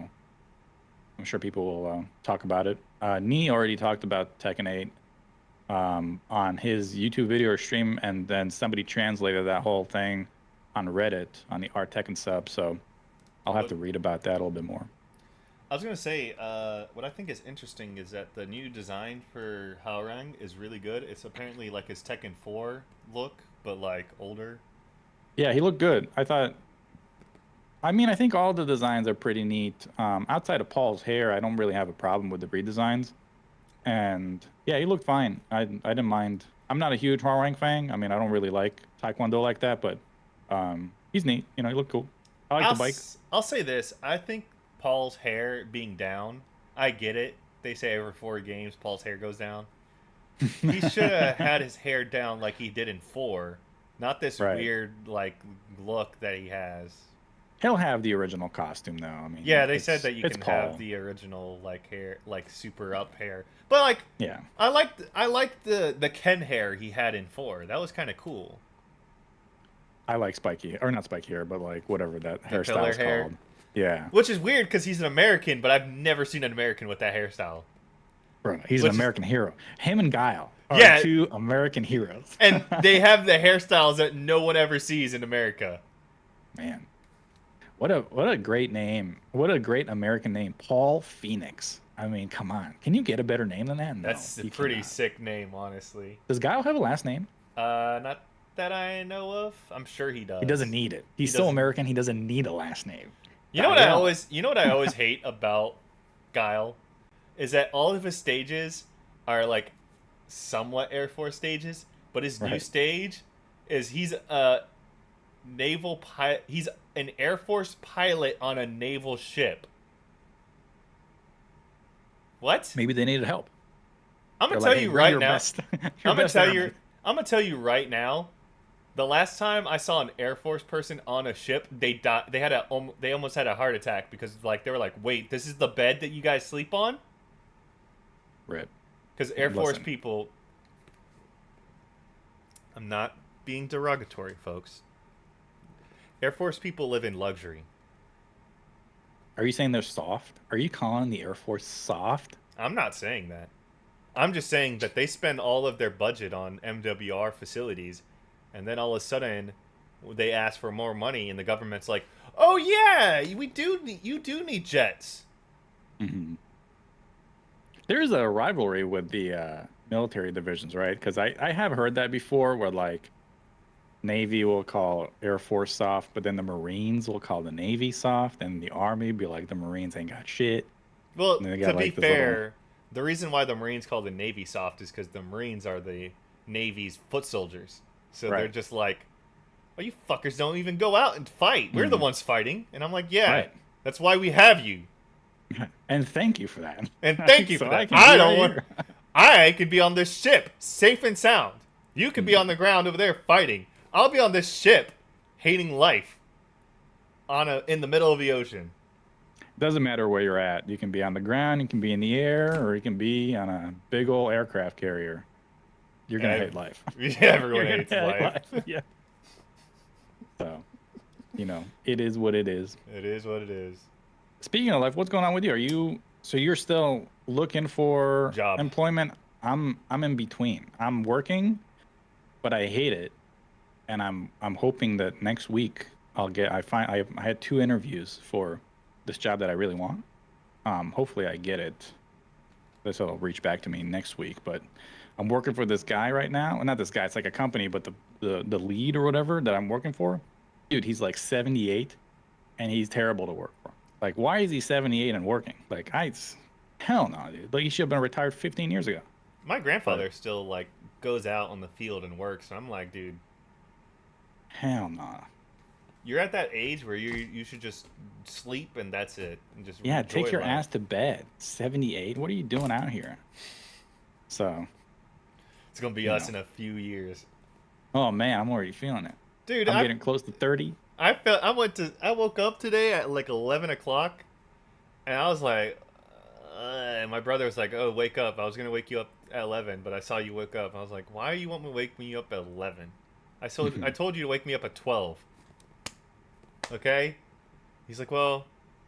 [SPEAKER 2] I'm sure people will talk about it. Nee already talked about Tekken 8 on his YouTube video or stream, and then somebody translated that whole thing on Reddit on the R Tekken sub. So I'll have
[SPEAKER 1] Look,
[SPEAKER 2] to read about that a little bit more.
[SPEAKER 1] I was gonna say, what I think is interesting is that the new design for Haorang is really good. It's apparently like his Tekken 4 look, but like older.
[SPEAKER 2] Yeah, he looked good. I thought. I mean, I think all the designs are pretty neat. Outside of Paul's hair, I don't really have a problem with the redesigns. And yeah, he looked fine. I didn't mind. I'm not a huge Hwarang fan. I mean, I don't really like Taekwondo like that, but he's neat. He looked cool. I like the bike.
[SPEAKER 1] I'll say this. I think Paul's hair being down. I get it. They say every 4 games Paul's hair goes down. He should have had his hair down like he did in 4, not this
[SPEAKER 2] Right.
[SPEAKER 1] weird like look that he has.
[SPEAKER 2] He'll have the original costume though. I
[SPEAKER 1] Yeah,
[SPEAKER 2] mean,
[SPEAKER 1] they said
[SPEAKER 2] it's
[SPEAKER 1] that you
[SPEAKER 2] it's
[SPEAKER 1] can have
[SPEAKER 2] Paul.
[SPEAKER 1] the original like hair, like super up hair. But like,
[SPEAKER 2] Yeah.
[SPEAKER 1] I liked the Ken hair he had in 4. That was kind of cool.
[SPEAKER 2] I like spiky or not spiky hair, but like whatever that
[SPEAKER 1] The pillar
[SPEAKER 2] hairstyle's
[SPEAKER 1] hair,
[SPEAKER 2] called. Yeah.
[SPEAKER 1] which is weird because he's an American, but I've never seen an American with that hairstyle.
[SPEAKER 2] Bro, he's an
[SPEAKER 1] Which is
[SPEAKER 2] American hero. Him and Guile are
[SPEAKER 1] yeah,
[SPEAKER 2] two American heroes.
[SPEAKER 1] and they have the hairstyles that no one ever sees in America.
[SPEAKER 2] Man. What a great name. What a great American name. Paul Phoenix. I mean, come on. Can you get a better name than that? No,
[SPEAKER 1] That's a
[SPEAKER 2] you
[SPEAKER 1] pretty
[SPEAKER 2] cannot.
[SPEAKER 1] sick name, honestly.
[SPEAKER 2] Does Guile have a last name?
[SPEAKER 1] Not that I know of. I'm sure he does.
[SPEAKER 2] He doesn't need it.
[SPEAKER 1] He
[SPEAKER 2] He's so
[SPEAKER 1] doesn't.
[SPEAKER 2] American, he doesn't need a last name.
[SPEAKER 1] You know what I
[SPEAKER 2] Guile.
[SPEAKER 1] always, you know what I always hate about Guile, is that all of his stages are like somewhat Air Force stages, but his new
[SPEAKER 2] Right.
[SPEAKER 1] stage is he's a naval pilot. He's an Air Force pilot on a naval ship. What?
[SPEAKER 2] Maybe they needed help.
[SPEAKER 1] I'm
[SPEAKER 2] They're
[SPEAKER 1] gonna
[SPEAKER 2] like,
[SPEAKER 1] tell
[SPEAKER 2] hey,
[SPEAKER 1] you
[SPEAKER 2] we're
[SPEAKER 1] right
[SPEAKER 2] your
[SPEAKER 1] now.
[SPEAKER 2] best. your
[SPEAKER 1] I'm gonna
[SPEAKER 2] best
[SPEAKER 1] tell
[SPEAKER 2] airman.
[SPEAKER 1] you. I'm gonna tell you right now. The last time I saw an Air Force person on a ship, they died. They almost had a heart attack because like they were like, "Wait, this is the bed that you guys sleep on?"
[SPEAKER 2] Rip.
[SPEAKER 1] Because Air Force
[SPEAKER 2] Listen.
[SPEAKER 1] people. I'm not being derogatory, folks. Air Force people live in luxury.
[SPEAKER 2] Are you saying they're soft? Are you calling the Air Force soft?
[SPEAKER 1] I'm not saying that. I'm just saying that they spend all of their budget on MWR facilities, and then all of a sudden, they ask for more money, and the government's like, "Oh yeah, you do need jets."
[SPEAKER 2] Hmm. There's a rivalry with the military divisions, right? Because I have heard that before where like Navy will call Air Force soft, but then the Marines will call the Navy soft, and the Army be like the Marines ain't got shit.
[SPEAKER 1] Well,
[SPEAKER 2] And then they
[SPEAKER 1] to
[SPEAKER 2] got
[SPEAKER 1] be
[SPEAKER 2] like this little
[SPEAKER 1] fair, the reason why the Marines call the Navy soft is because the Marines are the Navy's foot soldiers. So they're
[SPEAKER 2] right,
[SPEAKER 1] just like, "Oh, you fuckers don't even go out and fight. We're the
[SPEAKER 2] Mhm.
[SPEAKER 1] ones fighting." And I'm like, "Yeah,
[SPEAKER 2] right.
[SPEAKER 1] that's why we have you."
[SPEAKER 2] And thank you for that.
[SPEAKER 1] And thank you for
[SPEAKER 2] So
[SPEAKER 1] that.
[SPEAKER 2] can
[SPEAKER 1] I
[SPEAKER 2] be
[SPEAKER 1] don't
[SPEAKER 2] right
[SPEAKER 1] want.
[SPEAKER 2] here.
[SPEAKER 1] I could be on this ship, safe and sound. You could be on the ground over there fighting. I'll be on this ship, hating life, in the middle of the ocean.
[SPEAKER 2] Doesn't matter where you're at. You can be on the ground, you can be in the air, or you can be on a big old aircraft carrier. You're gonna hate life.
[SPEAKER 1] Everyone
[SPEAKER 2] You're gonna
[SPEAKER 1] hates
[SPEAKER 2] hate
[SPEAKER 1] life.
[SPEAKER 2] life. Yeah. So, it is what it is.
[SPEAKER 1] It is what it is.
[SPEAKER 2] Speaking of life, what's going on with you? You're still looking for
[SPEAKER 1] Job.
[SPEAKER 2] employment? I'm in between. I'm working, but I hate it. And I'm hoping that next week I had 2 interviews for this job that I really want. Hopefully I get it. This will reach back to me next week. But I'm working for this guy right now. Well, not this guy, it's like a company, but the lead or whatever that I'm working for, dude, he's like 78 and he's terrible to work for. Like, why is he 78 and working? Like, hell no, dude. Like, he should have been retired 15 years ago.
[SPEAKER 1] My
[SPEAKER 2] But
[SPEAKER 1] grandfather still like goes out on the field and works. And I'm like, dude,
[SPEAKER 2] hell no.
[SPEAKER 1] you're at that age where you should just sleep and that's it, and just
[SPEAKER 2] Yeah,
[SPEAKER 1] enjoy
[SPEAKER 2] take your
[SPEAKER 1] life.
[SPEAKER 2] ass to bed. 78. What are you doing out here? So,
[SPEAKER 1] It's gonna be
[SPEAKER 2] you
[SPEAKER 1] us
[SPEAKER 2] know.
[SPEAKER 1] in a few years,
[SPEAKER 2] Oh man, I'm already feeling it.
[SPEAKER 1] dude.
[SPEAKER 2] I'm
[SPEAKER 1] I
[SPEAKER 2] getting close to 30.
[SPEAKER 1] I felt I woke up today at like 11 o'clock, and I was like, and my brother was like, "Oh, wake up!" I was gonna wake you up at 11, but I saw you wake up. I was like, "Why do you want me to wake me up at 11?" I told you to wake me up at 12. Okay? He's like, "Well,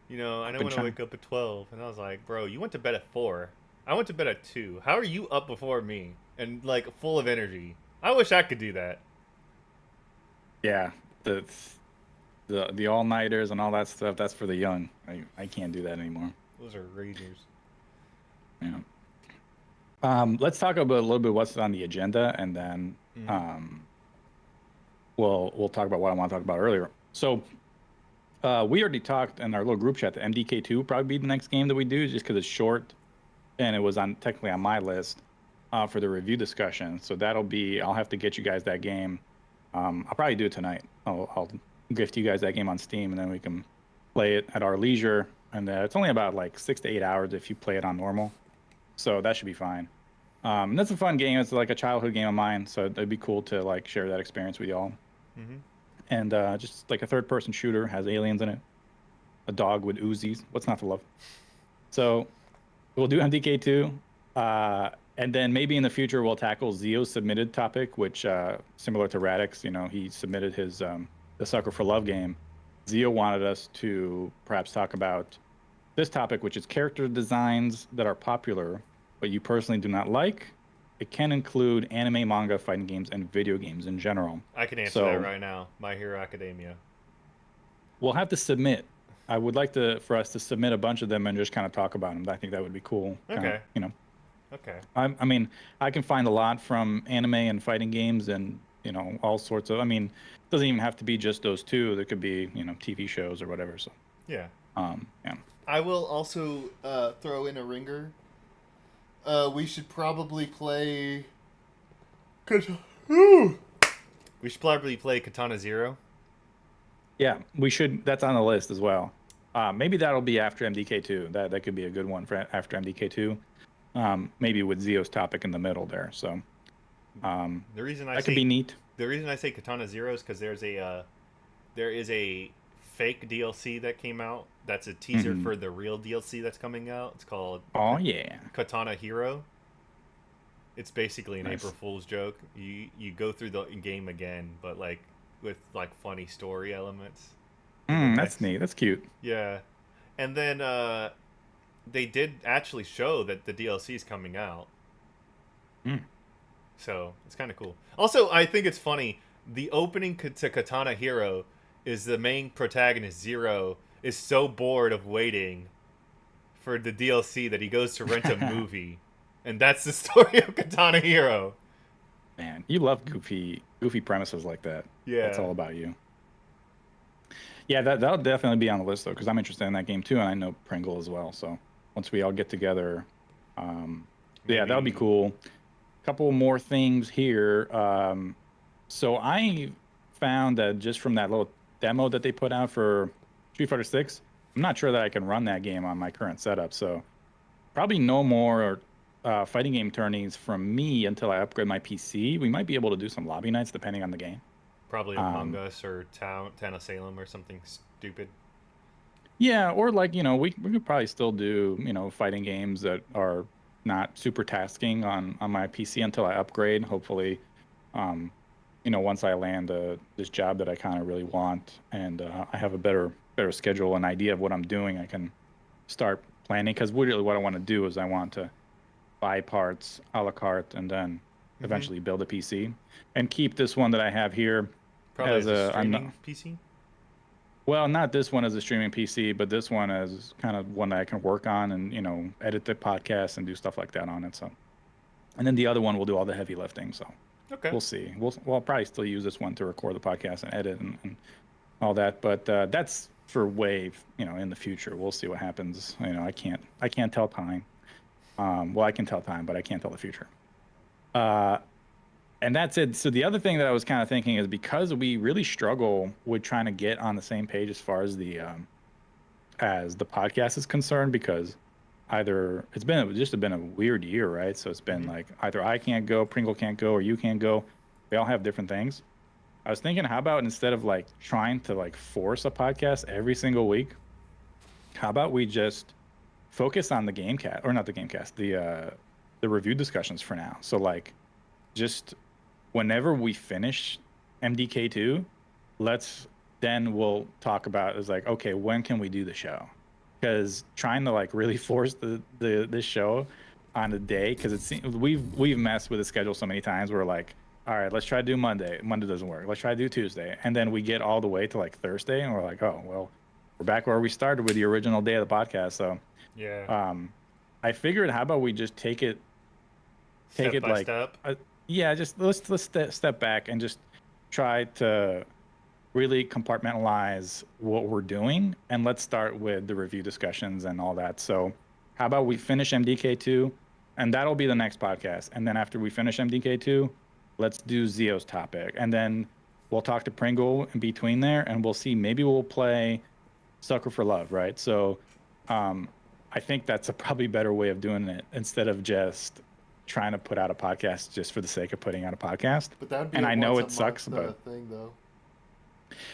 [SPEAKER 1] I
[SPEAKER 2] Up
[SPEAKER 1] don't
[SPEAKER 2] and
[SPEAKER 1] want to
[SPEAKER 2] trying.
[SPEAKER 1] wake up at 12." And I was like, "Bro, you went to bed at 4. I went to bed at 2. How are you up before me and like full of energy? I wish I could do that."
[SPEAKER 2] Yeah, the the all-nighters and all that stuff, that's for the young. I can't do that anymore.
[SPEAKER 1] Those are ragers.
[SPEAKER 2] Yeah. Let's talk about a little bit what's on the agenda, and then
[SPEAKER 1] Mm-hmm.
[SPEAKER 2] um, we'll talk about what I want to talk about earlier. So we already talked in our little group chat that MDK2 will probably be the next game that we do, just because it's short, and it was technically on my list for the review discussion. So I'll have to get you guys that game. I'll probably do it tonight. I'll gift you guys that game on Steam, and then we can play it at our leisure. And it's only about like 6 to 8 hours if you play it on normal, so that should be fine. That's a fun game. It's like a childhood game of mine, so it'd be cool to like share that experience with y'all.
[SPEAKER 1] Mm-hmm.
[SPEAKER 2] And just like a third-person shooter, has aliens in it, a dog with Uzis. What's not to love? So we'll do MDK2, and then maybe in the future we'll tackle Zio's submitted topic, which similar to Radix, he submitted his the Sucker for Love game. Zio wanted us to perhaps talk about this topic, which is character designs that are popular, but you personally do not like. It can include anime, manga, fighting games, and video games in general.
[SPEAKER 1] I can answer that
[SPEAKER 2] So
[SPEAKER 1] right now. My Hero Academia.
[SPEAKER 2] we'll have to submit. I would like for us to submit a bunch of them and just kind of talk about them. I think that would be cool. Kind of,
[SPEAKER 1] Okay. Okay.
[SPEAKER 2] I mean, I can find a lot from anime and fighting games and, all sorts of, it doesn't even have to be just those two. There could be, TV shows or whatever. So,
[SPEAKER 1] Yeah.
[SPEAKER 2] yeah.
[SPEAKER 1] I will also throw in a ringer. We should probably play. We should probably play Katana Zero.
[SPEAKER 2] Yeah, we should. That's on the list as well. Maybe that'll be after MDK2. That could be a good one for after MDK2. Maybe with Zio's topic in the middle there. So
[SPEAKER 1] The reason I
[SPEAKER 2] that could
[SPEAKER 1] say
[SPEAKER 2] be neat.
[SPEAKER 1] the reason I say Katana Zero is because there is a fake DLC that came out. That's a teaser
[SPEAKER 2] Mhm.
[SPEAKER 1] for the real DLC that's coming out. It's called
[SPEAKER 2] Oh yeah,
[SPEAKER 1] Katana Hero. It's basically an
[SPEAKER 2] nice.
[SPEAKER 1] April Fool's joke. You go through the game again, but like with like funny story elements in the
[SPEAKER 2] That's
[SPEAKER 1] next.
[SPEAKER 2] neat. That's cute.
[SPEAKER 1] Yeah, and then they did actually show that the DLC is coming out,
[SPEAKER 2] Mm.
[SPEAKER 1] so it's kind of cool. Also, I think it's funny. The opening to Katana Hero is the main protagonist Zero is so bored of waiting for the DLC that he goes to rent a movie, and that's the story of Katana Hero.
[SPEAKER 2] Man, you love goofy premises like that. That's
[SPEAKER 1] Yeah.
[SPEAKER 2] all about you. Yeah, that'll definitely be on the list though, because I'm interested in that game too, and I know Pringle as well. So once we all get together, yeah, that'll be
[SPEAKER 1] Maybe.
[SPEAKER 2] cool. Couple more things here. So I found that just from that little demo that they put out for Street Fighter 6, I'm not sure that I can run that game on my current setup. So probably no more fighting game tourneys from me until I upgrade my PC. We might be able to do some lobby nights depending on the game.
[SPEAKER 1] Probably Among
[SPEAKER 2] Um,
[SPEAKER 1] Us or Town of Salem or something stupid.
[SPEAKER 2] Yeah, or like, we could probably still do, fighting games that are not super tasking on my PC until I upgrade. Hopefully, um, once I land this job that I kind of really want and I have a better schedule and idea of what I'm doing, I can start planning. Because really, what I want to do is I want to buy parts a la carte and then
[SPEAKER 1] Mm-hmm.
[SPEAKER 2] eventually build a PC and keep this one that I have here
[SPEAKER 1] Probably
[SPEAKER 2] as
[SPEAKER 1] as a
[SPEAKER 2] a I'm
[SPEAKER 1] streaming
[SPEAKER 2] not,
[SPEAKER 1] PC.
[SPEAKER 2] well, not this one as a streaming PC, but this one as kind of one that I can work on and, edit the podcast and do stuff like that on it. So, and then the other one will do all the heavy lifting. So
[SPEAKER 1] Okay.
[SPEAKER 2] we'll see. We'll I'll probably still use this one to record the podcast and edit and all that. But that's for wave, in the future. We'll see what happens. I can't tell time. Well, I can tell time, but I can't tell the future. Uh, and that's it. So the other thing that I was kind of thinking is because we really struggle with trying to get on the same page as the podcast is concerned, because either it's been a weird year, right? So it's been
[SPEAKER 1] Mm-hmm.
[SPEAKER 2] like either I can't go, Pringle can't go, or you can't go. We all have different things. I was thinking, how about instead of like trying to like force a podcast every single week, how about we just focus on the game cat or not the game cast, the review discussions for now. So like just whenever we finish MDK2, let's then we'll talk about is like, okay, when can we do the show? Because trying to like really force the this show on a day, because it seems we've messed with the schedule so many times. We're like, all right, let's try to do Monday. Monday doesn't work. Let's try to do Tuesday, and then we get all the way to like Thursday, and we're like, oh well, we're back where we started with the original day of the podcast. So
[SPEAKER 1] Yeah.
[SPEAKER 2] um, I figured, how about we just take
[SPEAKER 1] Step
[SPEAKER 2] it
[SPEAKER 1] by
[SPEAKER 2] like,
[SPEAKER 1] step.
[SPEAKER 2] yeah, just let's step back and just try to really compartmentalize what we're doing, and let's start with the review discussions and all that. So, how about we finish MDK2, and that'll be the next podcast. And then after we finish MDK2, let's do Zio's topic, and then we'll talk to Pringle in between there, and we'll see. Maybe we'll play Sucker for Love, right? So, um, I think that's a probably better way of doing it instead of just trying to put out a podcast just for the sake of putting out a podcast.
[SPEAKER 3] But that would be
[SPEAKER 2] And
[SPEAKER 3] a
[SPEAKER 2] I know
[SPEAKER 3] once a
[SPEAKER 2] it sucks,
[SPEAKER 3] month
[SPEAKER 2] but
[SPEAKER 3] thing, though.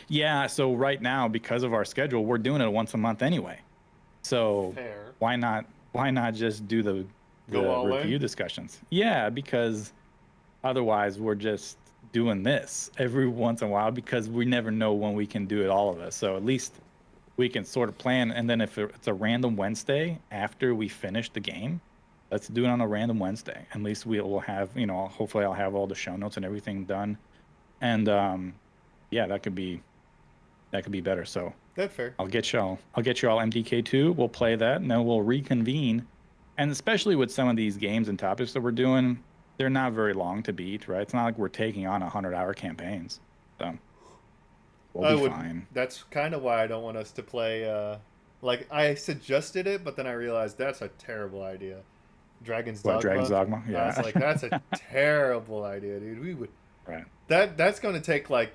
[SPEAKER 2] yeah, so right now, because of our schedule, we're doing it once a month anyway. So
[SPEAKER 3] Fair.
[SPEAKER 2] why not just do
[SPEAKER 1] Go
[SPEAKER 2] the
[SPEAKER 1] all
[SPEAKER 2] review
[SPEAKER 1] in.
[SPEAKER 2] discussions? Yeah, because otherwise we're just doing this every once in a while because we never know when we can do it, all of us. So at least we can sort of plan, and then if it's a random Wednesday after we finish the game, let's do it on a random Wednesday. At least we will have, hopefully I'll have all the show notes and everything done. And yeah, that could be better. So
[SPEAKER 1] That's fair.
[SPEAKER 2] I'll get y'all MDK2. We'll play that, and then we'll reconvene. And especially with some of these games and topics that we're doing, they're not very long to beat, right? It's not like we're taking on 100-hour campaigns. So we'll
[SPEAKER 1] I
[SPEAKER 2] be
[SPEAKER 1] would.
[SPEAKER 2] fine.
[SPEAKER 1] That's kind of why I don't want us to play. Like I suggested it, but then I realized that's a terrible idea. Dragon's
[SPEAKER 2] What,
[SPEAKER 1] Dogma.
[SPEAKER 2] Dragon's Dogma?
[SPEAKER 1] I was
[SPEAKER 2] Yeah.
[SPEAKER 1] like, that's a terrible idea, dude. We would
[SPEAKER 2] Right.
[SPEAKER 1] that's going to take like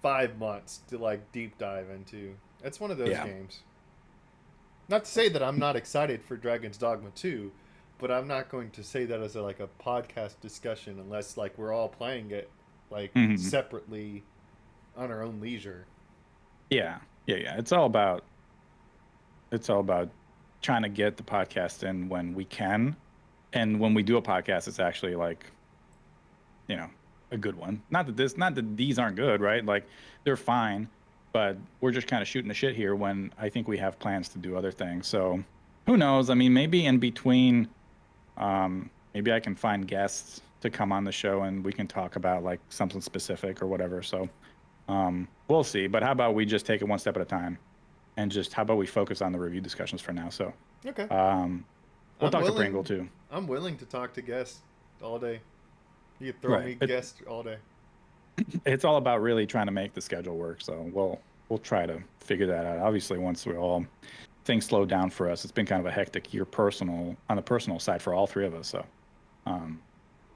[SPEAKER 1] 5 months to like deep dive into. It's one of those
[SPEAKER 2] Yeah.
[SPEAKER 1] games. Not to say that I'm not excited for Dragon's Dogma 2, but I'm not going to say that as like a podcast discussion unless like we're all playing it like
[SPEAKER 2] Mhm.
[SPEAKER 1] separately on our own leisure.
[SPEAKER 2] Yeah. Yeah. Yeah. It's all about trying to get the podcast in when we can. And when we do a podcast, it's actually like, a good one. Not that these aren't good, right? Like they're fine, but we're just kind of shooting the shit here when I think we have plans to do other things. So who knows? I mean, maybe in between, maybe I can find guests to come on the show and we can talk about like something specific or whatever. So we'll see. But how about we just take it one step at a time, and just how about we focus on the review discussions for now? So
[SPEAKER 1] Okay.
[SPEAKER 2] we'll
[SPEAKER 1] I'm
[SPEAKER 2] talk to
[SPEAKER 1] willing-
[SPEAKER 2] Pringle too.
[SPEAKER 1] I'm willing to talk to guests all day. You can throw
[SPEAKER 2] Right.
[SPEAKER 1] me
[SPEAKER 2] It-
[SPEAKER 1] guests all day.
[SPEAKER 2] It's all about really trying to make the schedule work. So we'll try to figure that out. Obviously, once things slow down for us, it's been kind of a hectic year on the personal side for all three of us. So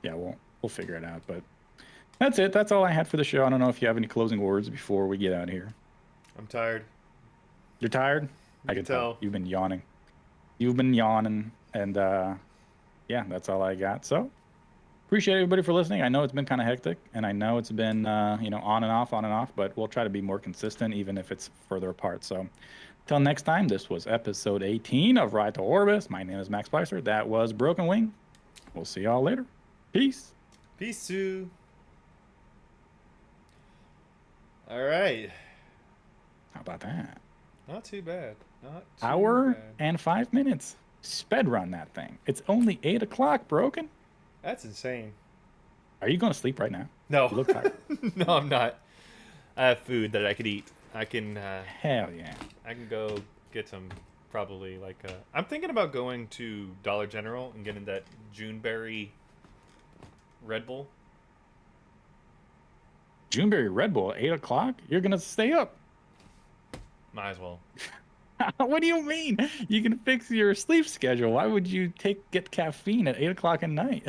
[SPEAKER 2] yeah, we'll figure it out. But that's it. That's all I had for the show. I don't know if you have any closing words before we get out of here.
[SPEAKER 1] I'm tired.
[SPEAKER 2] You're tired? I
[SPEAKER 1] can
[SPEAKER 2] can tell.
[SPEAKER 1] tell.
[SPEAKER 2] You've been yawning. And yeah, that's all I got. So appreciate everybody for listening. I know it's been kind of hectic, and I know it's been on and off, but we'll try to be more consistent, even if it's further apart. So Till next time, this was episode 18 of Ride to Orbis. My name is Max Spicer. That was Broken Wing. We'll see y'all later. Peace.
[SPEAKER 1] Peace, Sue. All right.
[SPEAKER 2] How about that?
[SPEAKER 1] Not too bad. Not too
[SPEAKER 2] Hour
[SPEAKER 1] bad.
[SPEAKER 2] and 5 minutes. Sped run that thing. It's only 8 o'clock, Broken.
[SPEAKER 1] That's insane.
[SPEAKER 2] Are you going to sleep right now?
[SPEAKER 1] No.
[SPEAKER 2] You look tired.
[SPEAKER 1] No, I'm not. I have food that I could eat. I can.
[SPEAKER 2] Hell yeah.
[SPEAKER 1] I can go get some. Probably like. I'm thinking about going to Dollar General and getting that Juneberry Red Bull.
[SPEAKER 2] Juneberry Red Bull, 8 o'clock? You're going to stay up.
[SPEAKER 1] Might as well.
[SPEAKER 2] What do you mean? You can fix your sleep schedule. Why would you get caffeine at 8 o'clock at night?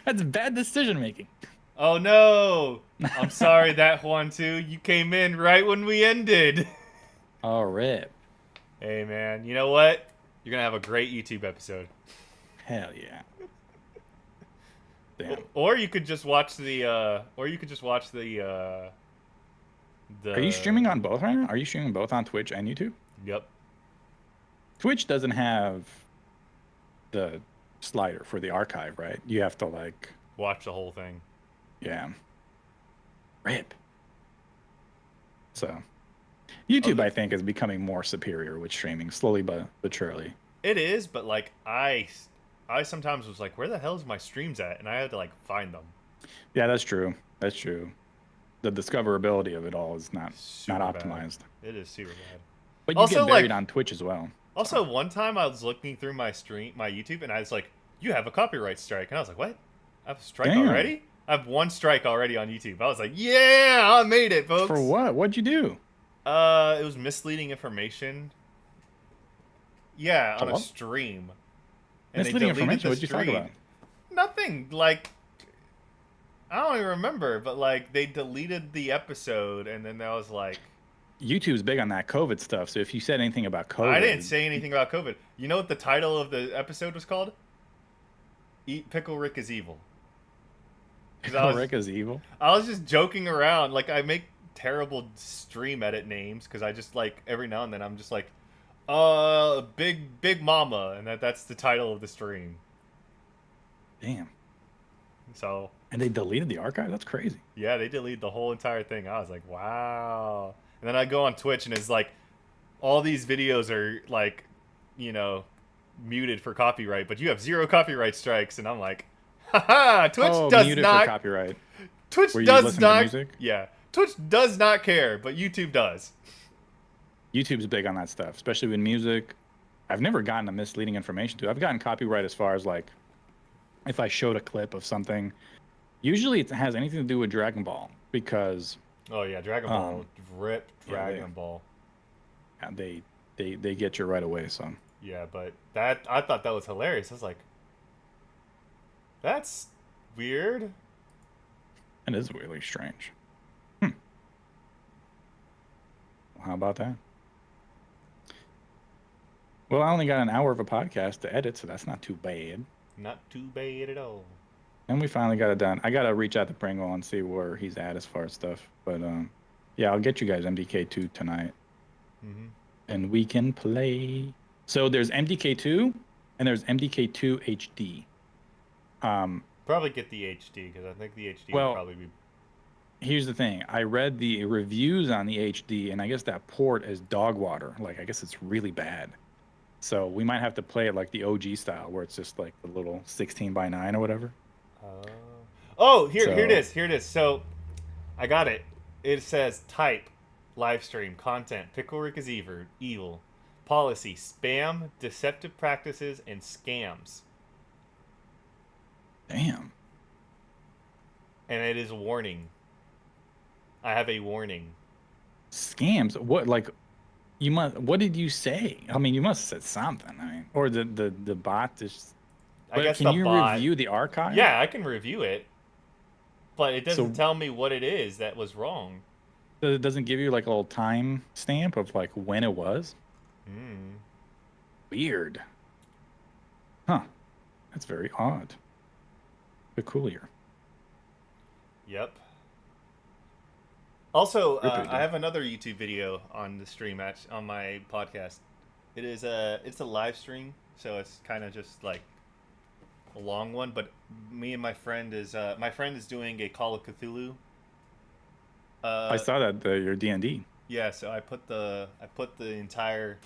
[SPEAKER 2] That's bad decision making.
[SPEAKER 1] Oh no! I'm sorry, that one too. You came in right when we ended.
[SPEAKER 2] Oh, rip.
[SPEAKER 1] Hey man, you know what? You're gonna have a great YouTube episode.
[SPEAKER 2] Hell yeah. Damn.
[SPEAKER 1] Or you could just watch the. Or you could just watch the.
[SPEAKER 2] Are you streaming on both right now? Are you streaming both on Twitch and YouTube?
[SPEAKER 1] Yep.
[SPEAKER 2] Twitch doesn't have the slider for the archive, right? You have to like
[SPEAKER 1] watch the whole thing.
[SPEAKER 2] Yeah. Rip. So, YouTube, I think, is becoming more superior with streaming, slowly but surely.
[SPEAKER 1] It is, but like I sometimes was like, where the hell is my streams at? And I had to like find them.
[SPEAKER 2] Yeah, that's true. That's true. The discoverability of it all is not optimized.
[SPEAKER 1] Bad. It is super bad.
[SPEAKER 2] But you also, get buried on Twitch as well.
[SPEAKER 1] Also, one time I was looking through my YouTube, and I was like, "You have a copyright strike," and I was like, "What? I have a strike already? I have 1 strike already on YouTube." I was like, "Yeah, I made it, folks."
[SPEAKER 2] For what? What'd you do?
[SPEAKER 1] It was misleading information. Yeah, on a stream.
[SPEAKER 2] And misleading information? What'd you talk about?
[SPEAKER 1] Nothing. Like, I don't even remember, but like they deleted the episode, and then that was like.
[SPEAKER 2] YouTube's big on that COVID stuff, so if you said anything about COVID...
[SPEAKER 1] I didn't say anything about COVID. You know what the title of the episode was called? Pickle Rick is Evil.
[SPEAKER 2] Pickle Rick is Evil?
[SPEAKER 1] I was just joking around. Like, I make terrible stream edit names, because I just, like, every now and then I'm just like, Big Mama, and that's the title of the stream.
[SPEAKER 2] Damn.
[SPEAKER 1] So...
[SPEAKER 2] And they deleted the archive? That's crazy.
[SPEAKER 1] Yeah, they deleted the whole entire thing. I was like, wow... And then I go on Twitch and it's like, all these videos are like, you know, muted for copyright, but you have 0 copyright strikes. And I'm like, haha, Twitch does
[SPEAKER 2] muted
[SPEAKER 1] not.
[SPEAKER 2] For copyright.
[SPEAKER 1] Twitch does not. Yeah, Twitch does not care, but YouTube does.
[SPEAKER 2] YouTube's big on that stuff, especially with music. I've never gotten a misleading information to. I've gotten copyright as far as like, if I showed a clip of something. Usually it has anything to do with Dragon Ball because.
[SPEAKER 1] Oh yeah, Dragon Ball, rip Dragon Ball.
[SPEAKER 2] Yeah, they get you right away. So
[SPEAKER 1] yeah, but I thought that was hilarious. I was like, that's weird.
[SPEAKER 2] It is really strange. Well, how about that? Well, I only got an hour of a podcast to edit, so that's not too bad.
[SPEAKER 1] Not too bad at all.
[SPEAKER 2] And we finally got it done. I got to reach out to Pringle and see where he's at as far as stuff. But, yeah, I'll get you guys MDK2 tonight.
[SPEAKER 1] Mm-hmm.
[SPEAKER 2] And we can play. So there's MDK2 and there's MDK2 HD.
[SPEAKER 1] Probably get the HD because I think the HD will probably be...
[SPEAKER 2] Here's the thing. I read the reviews on the HD, and I guess that port is dog water. Like, I guess it's really bad. So we might have to play it like the OG style where it's just like the little 16:9 or whatever.
[SPEAKER 1] Here it is. Here it is. So, I got it. It says type, live stream, content, Pickle Rick is evil, policy, spam, deceptive practices, and scams.
[SPEAKER 2] Damn.
[SPEAKER 1] And it is a warning. I have a warning.
[SPEAKER 2] Scams? What? Like, you must. What did you say? I mean, you must have said something. I mean, or the bot just.
[SPEAKER 1] I guess
[SPEAKER 2] can you review the archive?
[SPEAKER 1] Yeah, I can review it, but it doesn't tell me what it is that was wrong.
[SPEAKER 2] It doesn't give you like a little time stamp of like when it was. Weird. Huh? That's very odd. Peculiar.
[SPEAKER 1] Yep. Also,
[SPEAKER 2] They're pretty
[SPEAKER 1] I
[SPEAKER 2] dope.
[SPEAKER 1] have another YouTube video on the stream on my podcast. It's a live stream, so it's kind of just like a long one. But me and my friend is doing a Call of Cthulhu.
[SPEAKER 2] I
[SPEAKER 1] Uh,
[SPEAKER 2] saw that your D&D.
[SPEAKER 1] yeah, so I put the entire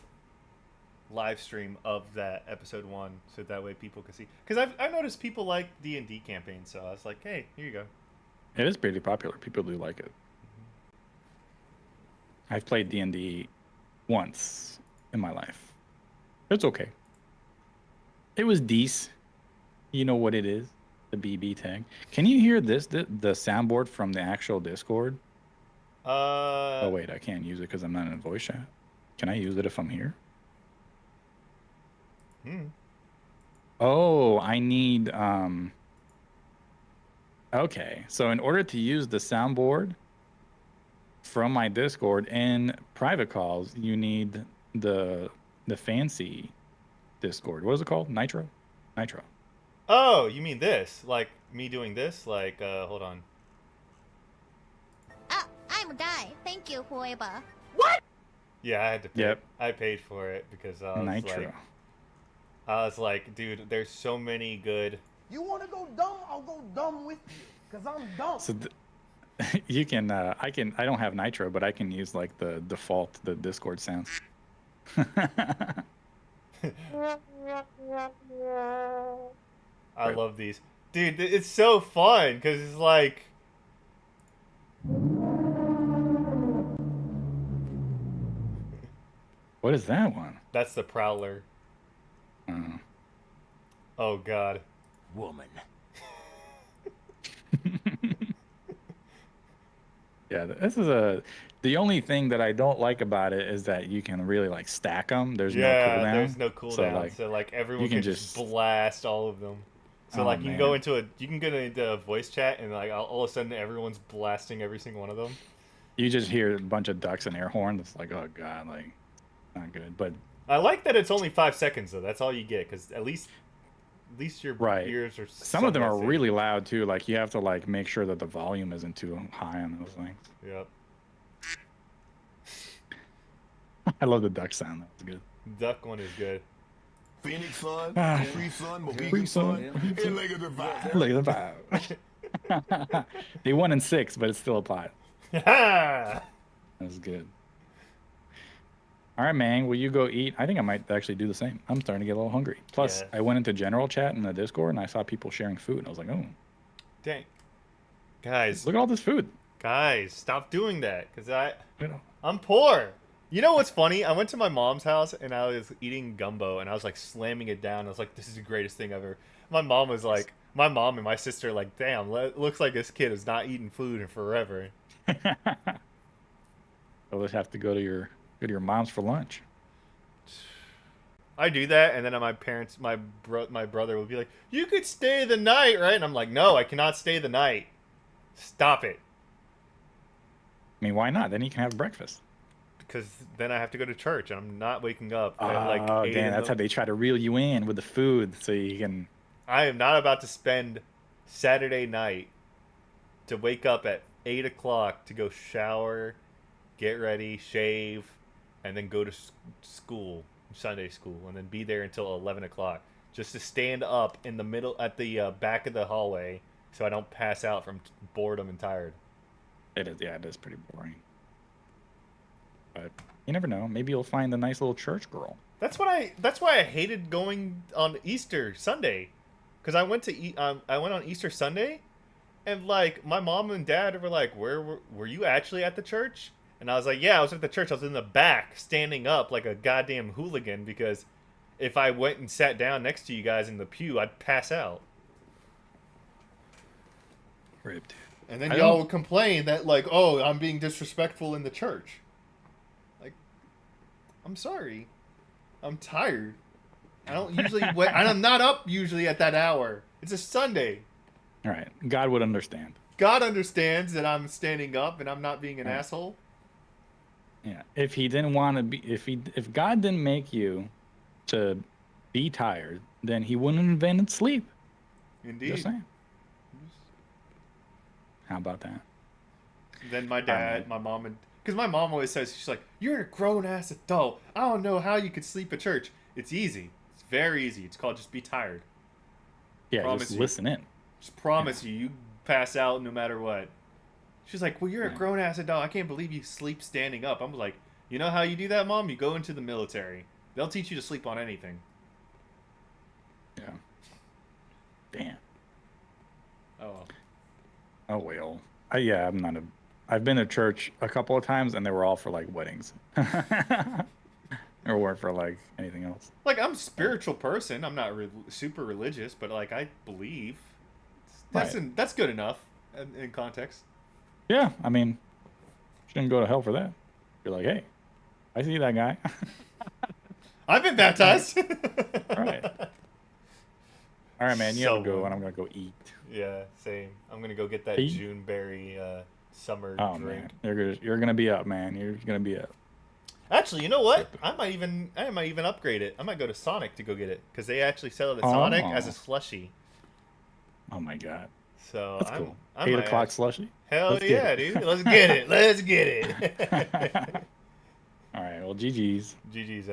[SPEAKER 1] live stream of that episode one, so that way people can see. Because I noticed people like D&D campaigns, so I was like, hey, here you go.
[SPEAKER 2] It is pretty popular. People do like it. I've played D&D once in my life. It's okay. It was decent. You know what it is? The BB tag. Can you hear this? The soundboard from the actual Discord? Oh,
[SPEAKER 1] Uh,
[SPEAKER 2] wait. I can't use it because I'm not in a voice chat. Can I use it if I'm here?
[SPEAKER 1] hmm.
[SPEAKER 2] Oh, I need... Okay. So in order to use the soundboard from my Discord in private calls, you need the fancy Discord. What is it called? Nitro? Nitro.
[SPEAKER 1] Oh, you mean this? Like me doing this? Like, hold on.
[SPEAKER 3] Ah, I'm a guy. Thank you, whoever.
[SPEAKER 1] Yeah, I had to pay.
[SPEAKER 2] Yep.
[SPEAKER 1] I paid for it because
[SPEAKER 2] Nitro.
[SPEAKER 1] I was like, dude, there's so many good.
[SPEAKER 4] You want to go dumb? I'll go dumb with you. Because I'm dumb.
[SPEAKER 2] So you can, I don't have Nitro, but I can use like the default, the Discord sounds.
[SPEAKER 1] I love these, dude. It's so fun because it's like,
[SPEAKER 2] What is that one?
[SPEAKER 1] that's the Prowler.
[SPEAKER 2] Uh,
[SPEAKER 1] Oh God.
[SPEAKER 4] Woman.
[SPEAKER 2] yeah, this is the only thing that I don't like about it is that you can really like stack them. There's no
[SPEAKER 1] Yeah,
[SPEAKER 2] cooldown.
[SPEAKER 1] there's no cooldown, so like everyone
[SPEAKER 2] you
[SPEAKER 1] can
[SPEAKER 2] can
[SPEAKER 1] just
[SPEAKER 2] just-
[SPEAKER 1] blast all of them. So
[SPEAKER 2] Oh,
[SPEAKER 1] like you can go
[SPEAKER 2] man.
[SPEAKER 1] into you can go into a voice chat and like all of a sudden everyone's blasting every single one of them.
[SPEAKER 2] You just hear a bunch of ducks and air horn. It's like, oh God, like not good. But
[SPEAKER 1] I like that it's only 5 seconds though. That's all you get because at least your
[SPEAKER 2] Right.
[SPEAKER 1] ears are.
[SPEAKER 2] some of them are
[SPEAKER 1] somewhat
[SPEAKER 2] really loud too. Like you have to like make sure that the volume isn't too high on those things.
[SPEAKER 1] safe. Yep.
[SPEAKER 2] I love the duck sound. That's good.
[SPEAKER 1] Duck one is good.
[SPEAKER 5] Phoenix Sun,
[SPEAKER 2] Ah.
[SPEAKER 5] Free Sun,
[SPEAKER 2] Free
[SPEAKER 5] Mohegan
[SPEAKER 2] Sun,
[SPEAKER 5] Sun, and Lake of the Vibe.
[SPEAKER 2] Look at the vibe. They won in 6, but it's still applied.
[SPEAKER 1] Ha!
[SPEAKER 2] That's good. All right, man. Will you go eat? I think I might actually do the same. I'm starting to get a little hungry. Plus,
[SPEAKER 1] Yeah.
[SPEAKER 2] I went into general chat in the Discord and I saw people sharing food. And I was like, oh,
[SPEAKER 1] Dang. Guys,
[SPEAKER 2] look at all this food.
[SPEAKER 1] stop doing that because
[SPEAKER 2] You know,
[SPEAKER 1] I'm poor. You know what's funny? I went to my mom's house and I was eating gumbo and I was like slamming it down. I was like, this is the greatest thing ever. My mom was like, my mom and my sister like, damn, looks like this kid is not eating food in forever.
[SPEAKER 2] You'll just have to go to your mom's for lunch.
[SPEAKER 1] I do that, and then my parents, my brother would be like, "You could stay the night, right?" And I'm like, "No, I cannot stay the night. Stop it."
[SPEAKER 2] I mean, why not? Then you can have breakfast.
[SPEAKER 1] Because then I have to go to church, and I'm not waking up at like
[SPEAKER 2] Oh,
[SPEAKER 1] 8
[SPEAKER 2] damn.
[SPEAKER 1] in
[SPEAKER 2] That's
[SPEAKER 1] the-
[SPEAKER 2] how they try to reel you in with the food so you can.
[SPEAKER 1] I am not about to spend Saturday night to wake up at 8 o'clock to go shower, get ready, shave, and then go to school, Sunday school, and then be there until 11 o'clock just to stand up in the middle at the back of the hallway so I don't pass out from boredom and tired.
[SPEAKER 2] It is, yeah, it is pretty boring. But you never know. Maybe you'll find a nice little church girl.
[SPEAKER 1] That's why I hated going on Easter Sunday, because I went on Easter Sunday, and like my mom and dad were like, "Where were you actually at the church?" And I was like, "Yeah, I was at the church. I was in the back, standing up like a goddamn hooligan, because if I went and sat down next to you guys in the pew, I'd pass out."
[SPEAKER 2] Ripped.
[SPEAKER 1] And then
[SPEAKER 2] I
[SPEAKER 1] y'all
[SPEAKER 2] don't-
[SPEAKER 1] would complain that like, "Oh, I'm being disrespectful in the church." Like, I'm sorry. I'm tired. I don't usually wait, and I'm not up usually at that hour. It's a Sunday.
[SPEAKER 2] All right. God would understand.
[SPEAKER 1] God understands that I'm standing up and I'm not being an
[SPEAKER 2] Right.
[SPEAKER 1] asshole.
[SPEAKER 2] Yeah. If he didn't want to be, if God didn't make you to be tired, then he wouldn't have invented sleep.
[SPEAKER 1] Indeed.
[SPEAKER 2] Just saying. How about that?
[SPEAKER 1] Then my
[SPEAKER 2] man.
[SPEAKER 1] dad, my mom, and because my mom always says, she's like, "You're a grown ass adult. I don't know how you could sleep at church. It's easy. It's very easy. It's called just be tired.
[SPEAKER 2] Yeah,
[SPEAKER 1] Promise
[SPEAKER 2] just
[SPEAKER 1] you.
[SPEAKER 2] listen in.
[SPEAKER 1] Just promise you pass out no matter what." She's like, "Well, you're a
[SPEAKER 2] Yeah.
[SPEAKER 1] grown ass adult. I can't believe you sleep standing up." I'm like, "You know how you do that, Mom? You go into the military. They'll teach you to sleep on anything."
[SPEAKER 2] Yeah. Damn.
[SPEAKER 1] Oh,
[SPEAKER 2] Oh well. Yeah, I'm not a. I've been to church a couple of times, and they were all for like weddings, or weren't for like anything else.
[SPEAKER 1] like I'm a spiritual person. I'm not super religious, but like I believe. That's good enough in context.
[SPEAKER 2] Yeah, I mean, shouldn't go to hell for that. You're like, hey, I see that guy.
[SPEAKER 1] I've been baptized.
[SPEAKER 2] All right. All right, man. You have to go,
[SPEAKER 1] Someone.
[SPEAKER 2] and I'm gonna go eat.
[SPEAKER 1] Yeah, same. I'm gonna go get that
[SPEAKER 2] Hey.
[SPEAKER 1] Juneberry summer
[SPEAKER 2] Oh
[SPEAKER 1] drink.
[SPEAKER 2] man, you're gonna be up, man. You're gonna be up.
[SPEAKER 1] Actually, you know what? I might even upgrade it. I might go to Sonic to go get it because they actually sell it at Sonic as a slushie.
[SPEAKER 2] Oh my god,
[SPEAKER 1] So
[SPEAKER 2] that's cool.
[SPEAKER 1] I
[SPEAKER 2] 8
[SPEAKER 1] might
[SPEAKER 2] o'clock slushy.
[SPEAKER 1] Hell
[SPEAKER 2] Let's get
[SPEAKER 1] yeah,
[SPEAKER 2] it.
[SPEAKER 1] dude! Let's get it. Let's get it.
[SPEAKER 2] All right. Well, GG's.
[SPEAKER 1] GG's.